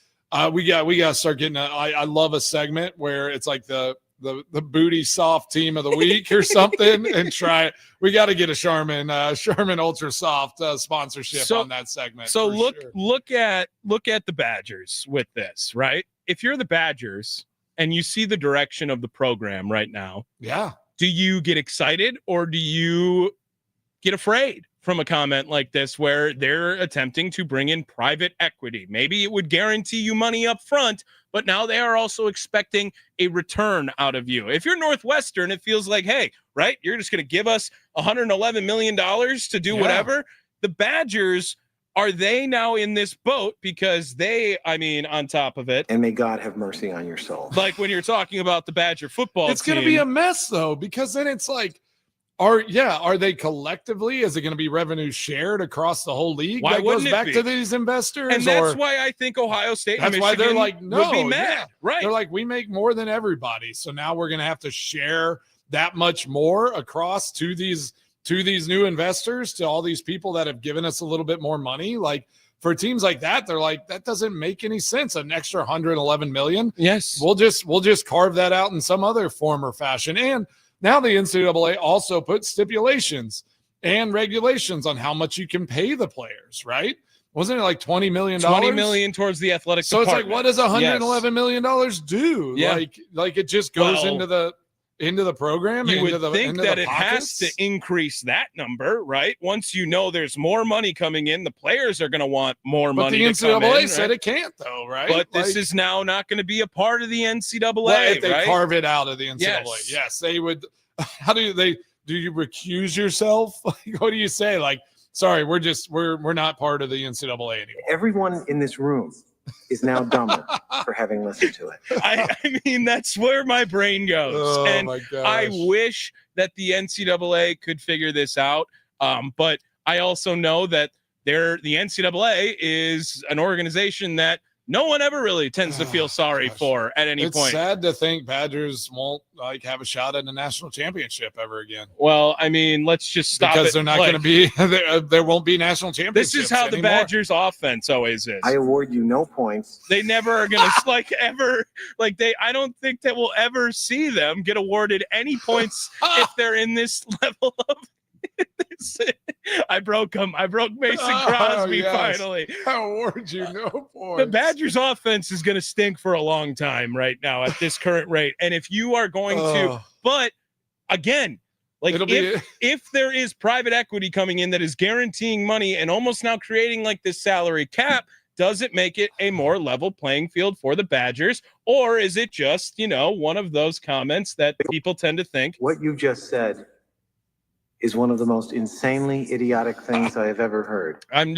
we got to start getting. I love a segment where it's like the booty soft team of the week or something, and try it. We got to get a Charmin Ultra Soft sponsorship on that segment. So look at the Badgers with this, right? If you're the Badgers and you see the direction of the program right now, do you get excited or do you get afraid from a comment like this where they're attempting to bring in private equity? Maybe it would guarantee you money up front, but now they are also expecting a return out of you. If you're Northwestern, it feels like, hey, right, you're just going to give us $111 million to do whatever. The Badgers, are they now in this boat because on top of it, and may God have mercy on your soul. like when you're talking about the Badger football it's going to be a mess, though, because then it's like, are they collectively? Is it going to be revenue shared across the whole league? Why that wouldn't goes it back be? to these investors? And that's why I think Ohio State and That's why they're Michigan like, no, would be mad. Right. They're like, we make more than everybody. So now we're going to have to share that much more across to these new investors, to all these people that have given us a little bit more money. Like, for teams like that, they're like, that doesn't make any sense. An extra $111 million. Yes. We'll just carve that out in some other form or fashion. And now the NCAA also put stipulations and regulations on how much you can pay the players, right? Wasn't it like $20 million? $20 million towards the athletic department. So it's like, what does $111 million do? Yeah. Like it just goes into the into the program. You into would think into that the it has to pockets? increase that number, right? Once you know there's more money coming in, the players are going to want more But money the to come NCAA in, said right? it can't, though, right? But this is now not going to be a part of the NCAA, well, if they right? carve it out of the NCAA. Yes. Yes, they would. How do you recuse yourself? Like, what do you say? Like, sorry, we're not part of the NCAA anymore. Everyone in this room is now dumber for having listened to it. I mean, that's where my brain goes. Oh And my gosh. I wish that the NCAA could figure this out. But I also know that the NCAA is an organization that no one ever really tends to feel sorry for at any It's point. sad to think Badgers won't have a shot at a national championship ever again. Well, I mean, let's just stop Because it. they're not Like, going to be there won't be national This championships is how the anymore. Badgers offense always is. I award you no points. They never are going to I don't think that we'll ever see them get awarded any points if they're in this level of I broke him. I broke Mason Crosby yes. finally. I award you no points. The Badgers offense is going to stink for a long time right now at this current rate. And if you are going to, but again, like if there is private equity coming in that is guaranteeing money and almost now creating like this salary cap, does it make it a more level playing field for the Badgers? Or is it just, one of those comments that people tend to think? What you just said is one of the most insanely idiotic things I have ever heard. I'm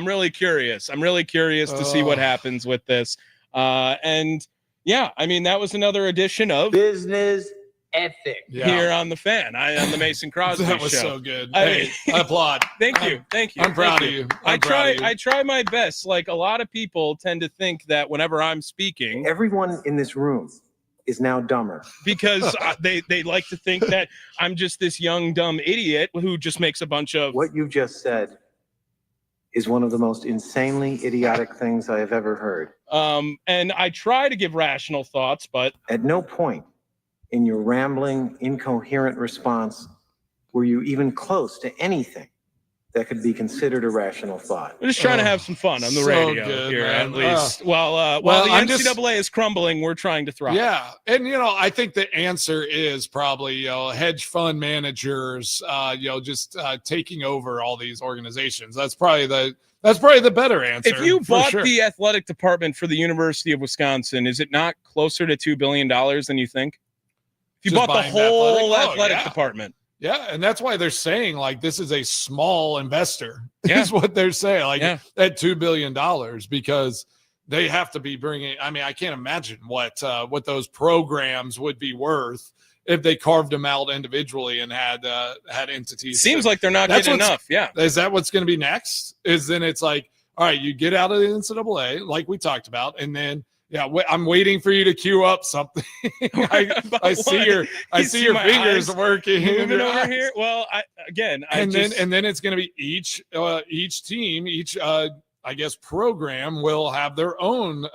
really curious. I'm really curious to see what happens with this. And yeah, I mean, that was another edition of Business Ethics here on the Fan. On the Mason Crosby That was show. so good. I applaud. Thank you. I'm proud of you. I try my best. Like a lot of people tend to think that whenever I'm speaking, Everyone in this room is now dumber. because they like to think that I'm just this young dumb idiot who just makes a bunch of What you just said is one of the most insanely idiotic things I have ever heard. and I try to give rational thoughts, but At no point in your rambling, incoherent response were you even close to anything that could be considered a rational thought. we're just trying to have some fun on the so radio good, here, man. at least. While the I'm NCAA is crumbling, we're trying to thrive. Yeah, and I think the answer is probably hedge fund managers, just taking over all these organizations. That's probably the better answer. If you for bought sure. the athletic department for the University of Wisconsin, is it not closer to $2 billion than you think? If you Just bought the buying whole athletic department. Yeah, and that's why they're saying like this is a small investor. Yeah. Is what they're saying. Like Yeah. at $2 billion because they have to be bringing. I mean, I can't imagine what those programs would be worth if they carved them out individually and had entities. Seems like they're not That's getting what's- enough. Yeah. Is that what's going to be next? Is then it's like, all right, you get out of the NCAA like we talked about, and then I'm waiting for you to queue up something. I see your my fingers eyes working moving over here. Well, then it's going to be each team, I guess program will have their own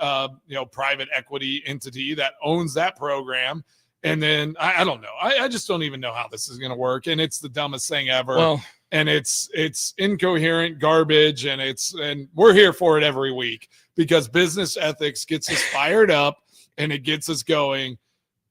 private equity entity that owns that program. And then I don't know. I just don't even know how this is going to work. And it's the dumbest thing ever. Well, and it's incoherent garbage. And we're here for it every week because business ethics gets us fired up and it gets us going.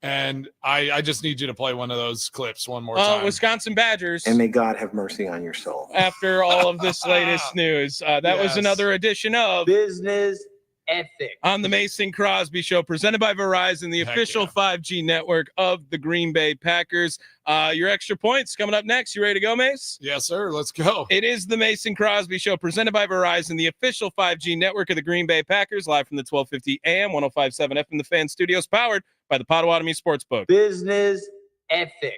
And I just need you to play one of those clips one more time. Wisconsin Badgers. And may God have mercy on your soul. After all of this latest news, that was another edition of Business Ethics on the Mason Crosby Show, presented by Verizon, the official 5G network of the Green Bay Packers. Your extra points coming up next. You ready to go, Mace? Yes, sir. Let's go. It is the Mason Crosby Show, presented by Verizon, the official 5G network of the Green Bay Packers, live from the 1250 AM, 105.7 FM, the Fan Studios, powered by the Potawatomi Sportsbook. Business Ethics.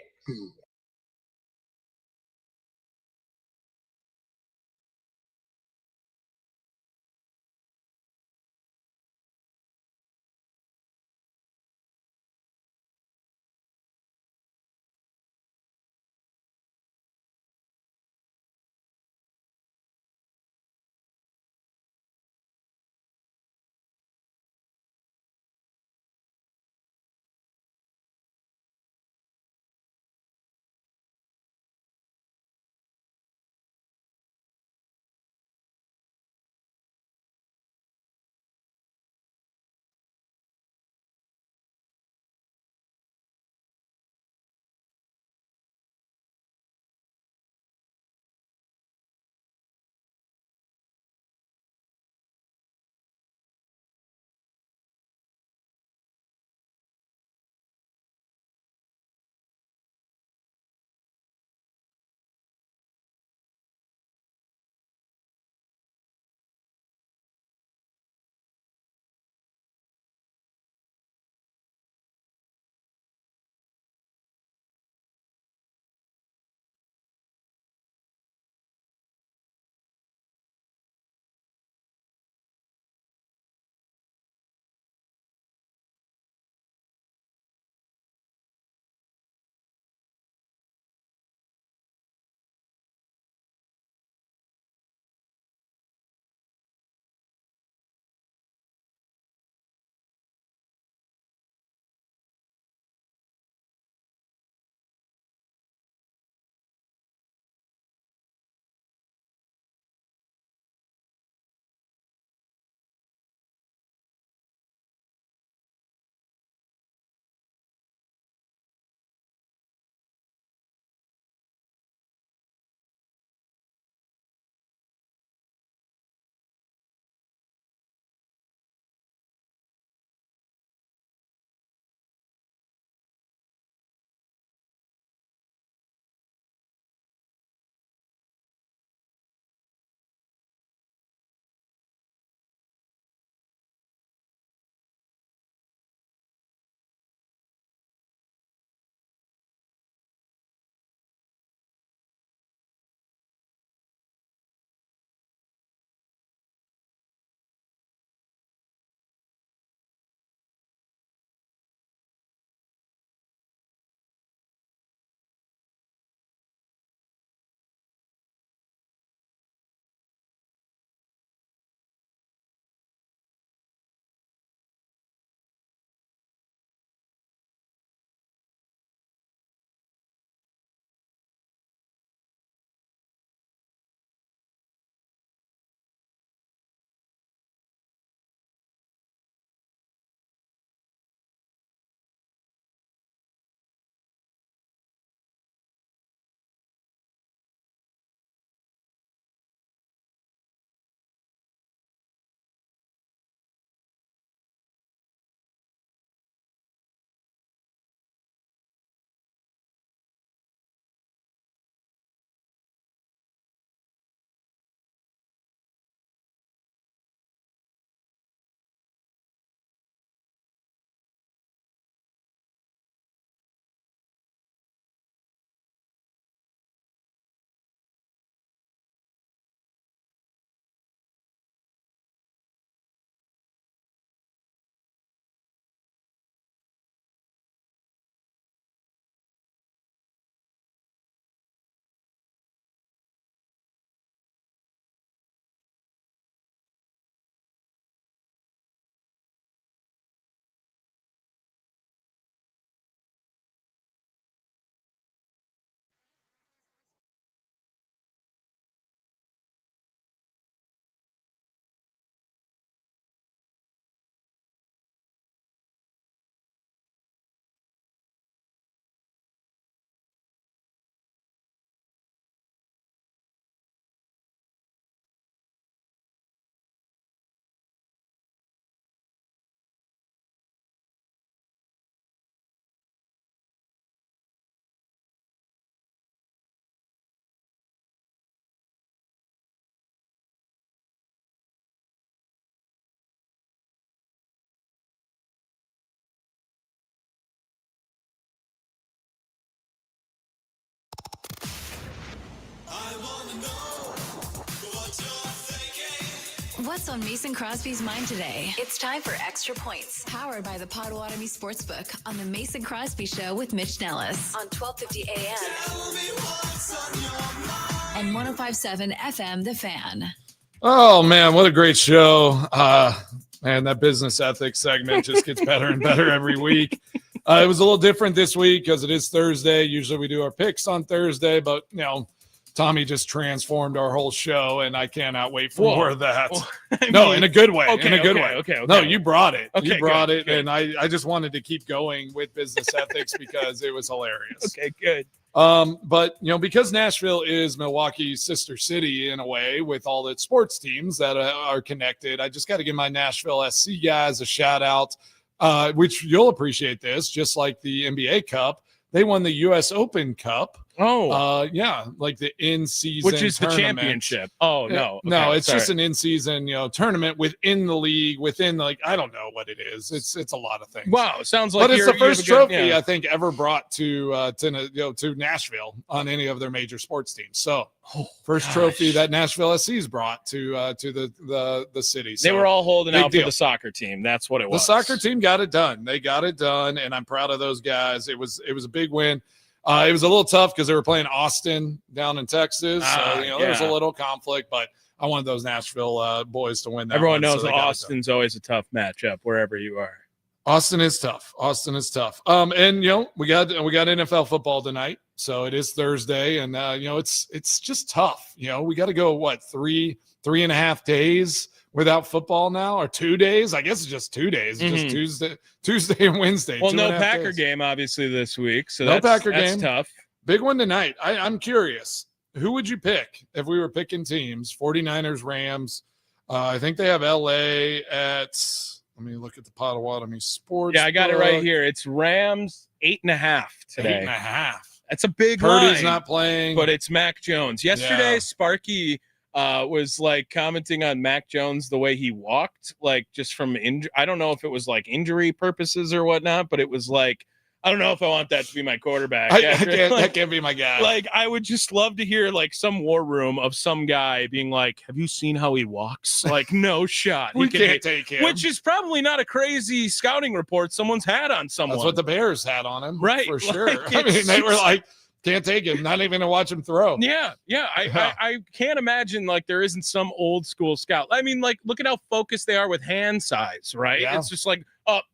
What's on Mason Crosby's mind today? It's time for Extra Points, powered by the Potawatomi Sportsbook on the Mason Crosby Show with Mitch Nellis on 1250 AM and 105.7 FM, The Fan. Oh, man, what a great show. Man, that business ethics segment just gets better and better every week. It was a little different this week because it is Thursday. Usually we do our picks on Thursday, but, Tommy just transformed our whole show, and I cannot wait for more of that. In a good way. Okay. No, you brought it. Okay, you brought good, it, good. and I just wanted to keep going with business ethics because it was hilarious. Okay, good. But because Nashville is Milwaukee's sister city in a way with all its sports teams that are connected, I just got to give my Nashville SC guys a shout out, which you'll appreciate this, just like the NBA Cup. They won the U.S. Open Cup. Like the in-season Which is tournament. the championship. Oh, no. No, Okay, it's sorry. just an in-season, tournament within the league, I don't know what it is. It's a lot of things. Wow, sounds like But it's the first you have a good- trophy I think ever brought to Nashville on any of their major sports teams. So first trophy that Nashville SC's brought to the city. So They were all holding big out deal. for the soccer team. That's what it The was. soccer team got it done. They got it done, and I'm proud of those guys. It was a big win. It was a little tough because they were playing Austin down in Texas. So, there was a little conflict, but I wanted those Nashville boys to win that. Everyone one, knows so they got it done. Austin's always a tough matchup wherever you are. Austin is tough. And we got NFL football tonight, so it is Thursday, and it's just tough. We got to go 3.5 days without football now, or 2 days. I guess it's just 2 days. It's just Tuesday and Wednesday. Well, 2.5 no Packer days. game obviously this week, so No that's Packer game. tough. Big one tonight. I'm curious. Who would you pick if we were picking teams? 49ers, Rams. I think they have LA at. Let me look at the Potawatomi Sports. Yeah, I got it right here. It's Rams 8.5 today. 8.5. That's a big Purdy's line, not playing, but it's Mac Jones. Yesterday, Yeah. Sparky was commenting on Mac Jones the way he walked, just from I don't know if it was injury purposes or whatnot, but it was I don't know if I want that to be my quarterback. that can't be my guy. I would just love to hear some war room of some guy being have you seen how he walks? No shot. We He can't take him. Which is probably not a crazy scouting report someone's had on someone. That's what the Bears had on him, Right, For sure. it's They were can't take him. Not even to watch him throw. Yeah. I can't imagine there isn't some old school scout. I mean, look at how focused they are with hand size, right? Yeah. It's just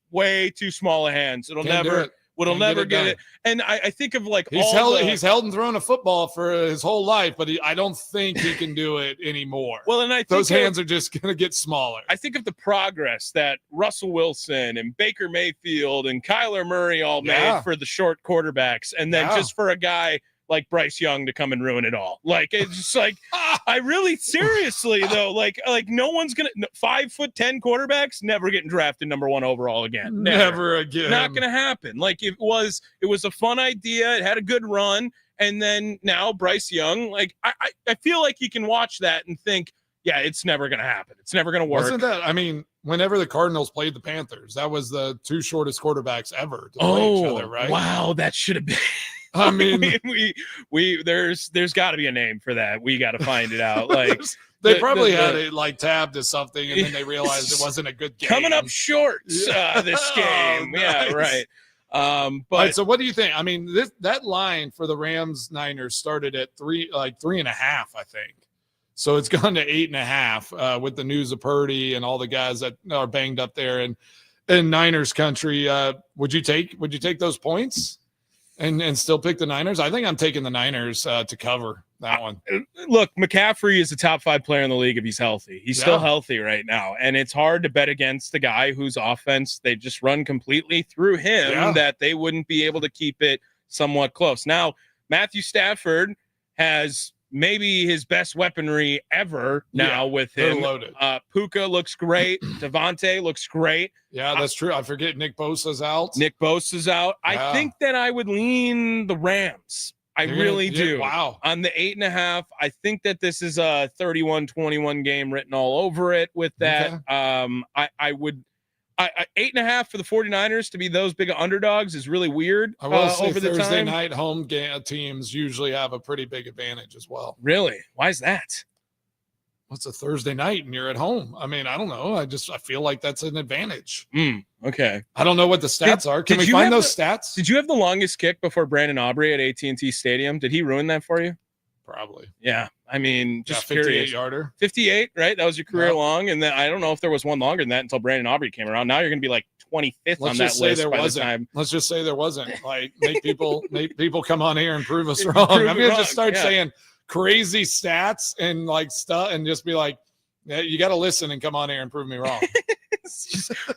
way too small a hands. It'll Can't do never. it. It'll Can't never get get it it. And I think of He's held and thrown a football for his whole life, but I don't think he can do it anymore. Well, and I think those hands are just going to get smaller. I think of the progress that Russell Wilson and Baker Mayfield and Kyler Murray all made for the short quarterbacks, and then just for a guy like Bryce Young to come and ruin it all. It's just I really seriously though, no one's gonna 5'10" quarterbacks never getting drafted number 1 overall again. Never again. Not gonna happen. It was a fun idea. It had a good run, and then now Bryce Young. I feel like you can watch that and think, yeah, it's never gonna happen. It's never gonna work. Wasn't that? I mean, whenever the Cardinals played the Panthers, that was the 2 shortest quarterbacks ever to play each other, right? Wow, that should have been. I mean, there's got to be a name for that. We got to find it out. They probably had it tabbed to something, and then they realized it wasn't a good game. Coming up short this game. Nice. Yeah, right. All right, so what do you think? I mean, that line for the Rams Niners started at 3.5, I think. So it's gone to 8.5 with the news of Purdy and all the guys that are banged up there in Niners country. Would you take those points and still pick the Niners? I think I'm taking the Niners to cover that one. Look, McCaffrey is a top 5 player in the league if he's healthy. He's still healthy right now, and it's hard to bet against the guy whose offense they just run completely through him that they wouldn't be able to keep it somewhat close. Now, Matthew Stafford has maybe his best weaponry ever now with him. Loaded. Puka looks great. Devontae looks great. Yeah, that's true. I forget Nick Bosa's out. Nick Bosa's out. I think that I would lean the Rams. I really do. Wow. On the 8.5, I think that this is a 31-21 game written all over it with that. Okay. 8.5 for the 49ers to be those big underdogs is really weird. I will say over the Thursday time. night home teams usually have a pretty big advantage as well. Really? Why is that? What's a Thursday night and you're at home? I mean, I don't know. I feel like that's an advantage. Okay. I don't know what the stats are. Can we find those stats? Did you have the longest kick before Brandon Aubrey at AT&T Stadium? Did he ruin that for you? Probably. Yeah. I mean, just 58 yarder. 58, right? That was your career long. And then I don't know if there was one longer than that until Brandon Aubrey came around. Now you're going to be like 25th on that list by the time. Let's just say there wasn't. Like, make people come on here and prove us wrong. I'm going to just start saying crazy stats and like stuff and just be like, yeah, you got to listen and come on here and prove me wrong.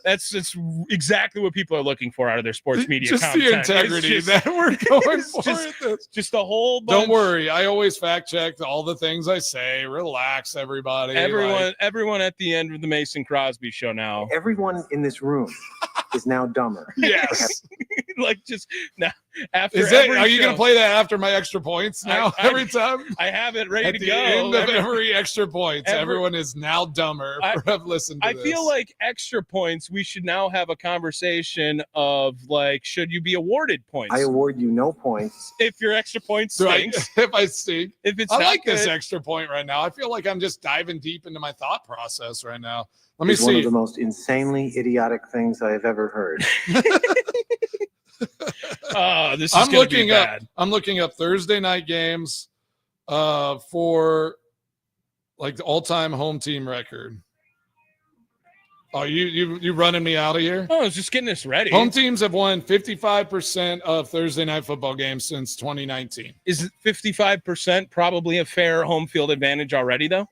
That's exactly what people are looking for out of their sports media just content. The integrity that we're going for. Just a whole bunch. Don't worry. I always fact check all the things I say. Relax, everybody. Everyone at the end of the Mason Crosby show now. Everyone in this room is now dumber. Yes. Like just now after are you going to play that after my extra points now every time? I have it ready at to the go. End of every extra points, everyone is now dumber for have listened to I this. feel like extra points, we should now have a conversation of like, should you be awarded points? I award you no points. If your extra point stinks. If I stink. If it's I not like good. this extra point right now. I feel like I'm just diving deep into my thought process right now. Let me It's see. one of the most insanely idiotic things I have ever heard. This is going to be bad. I'm looking up Thursday night games for like the all-time home team record. Oh, you running me out of here? Oh, I was just getting this ready. Home teams have won 55% of Thursday night football games since 2019. Is 55% probably a fair home field advantage already, though?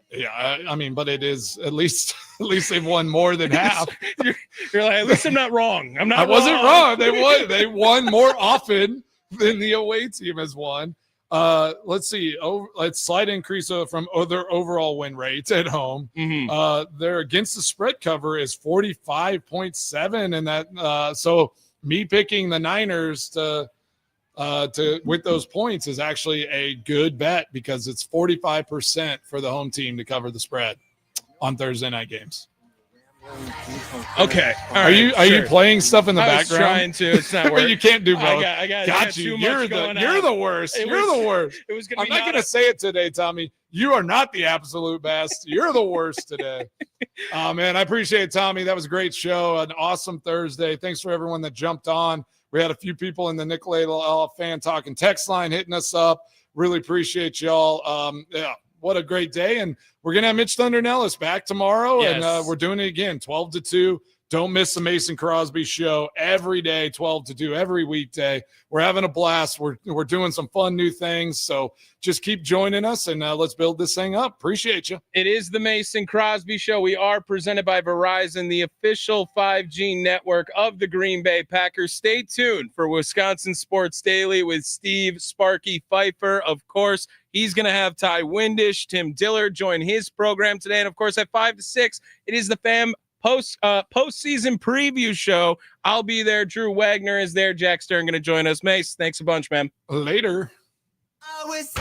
Yeah, I mean, but it is at least they've won more than half. You're like, at least I'm not wrong. I wasn't wrong. They won more often than the away team has won. Let's see. Let's slight increase from their overall win rates at home. Mm-hmm. Their against the spread cover is 45.7, and that so me picking the Niners to with those points is actually a good bet because it's 45% for the home team to cover the spread on Thursday night games. Okay. Are you playing stuff in the background? Trying to. It's not working. But you can't do both. I got you. too You're much going you're on. the worst. You're the worst. It was gonna I'm be not going to say it today, Tommy. You are not the absolute best. You're the worst today. Oh, man, I appreciate it, Tommy. That was a great show. An awesome Thursday. Thanks for everyone that jumped on. We had a few people in the Nicolay fan talking text line hitting us up. Really appreciate y'all. Yeah, what a great day. And we're going to have Mitch Thunder Nellis back tomorrow. Yes. And we're doing it again, 12 to 2. Don't miss the Mason Crosby show every day, 12 to 2, every weekday. We're having a blast. We're doing some fun new things. So just keep joining us, and let's build this thing up. Appreciate you. It is the Mason Crosby Show. We are presented by Verizon, the official 5G network of the Green Bay Packers. Stay tuned for Wisconsin Sports Daily with Steve Sparky Pfeiffer. Of course, he's going to have Ty Windish, Tim Dillard join his program today. And, of course, at 5 to 6, it is the postseason preview show. I'll be there. Drew Wagner is there. Jack Stern going to join us. Mace, thanks a bunch, man. Later. I was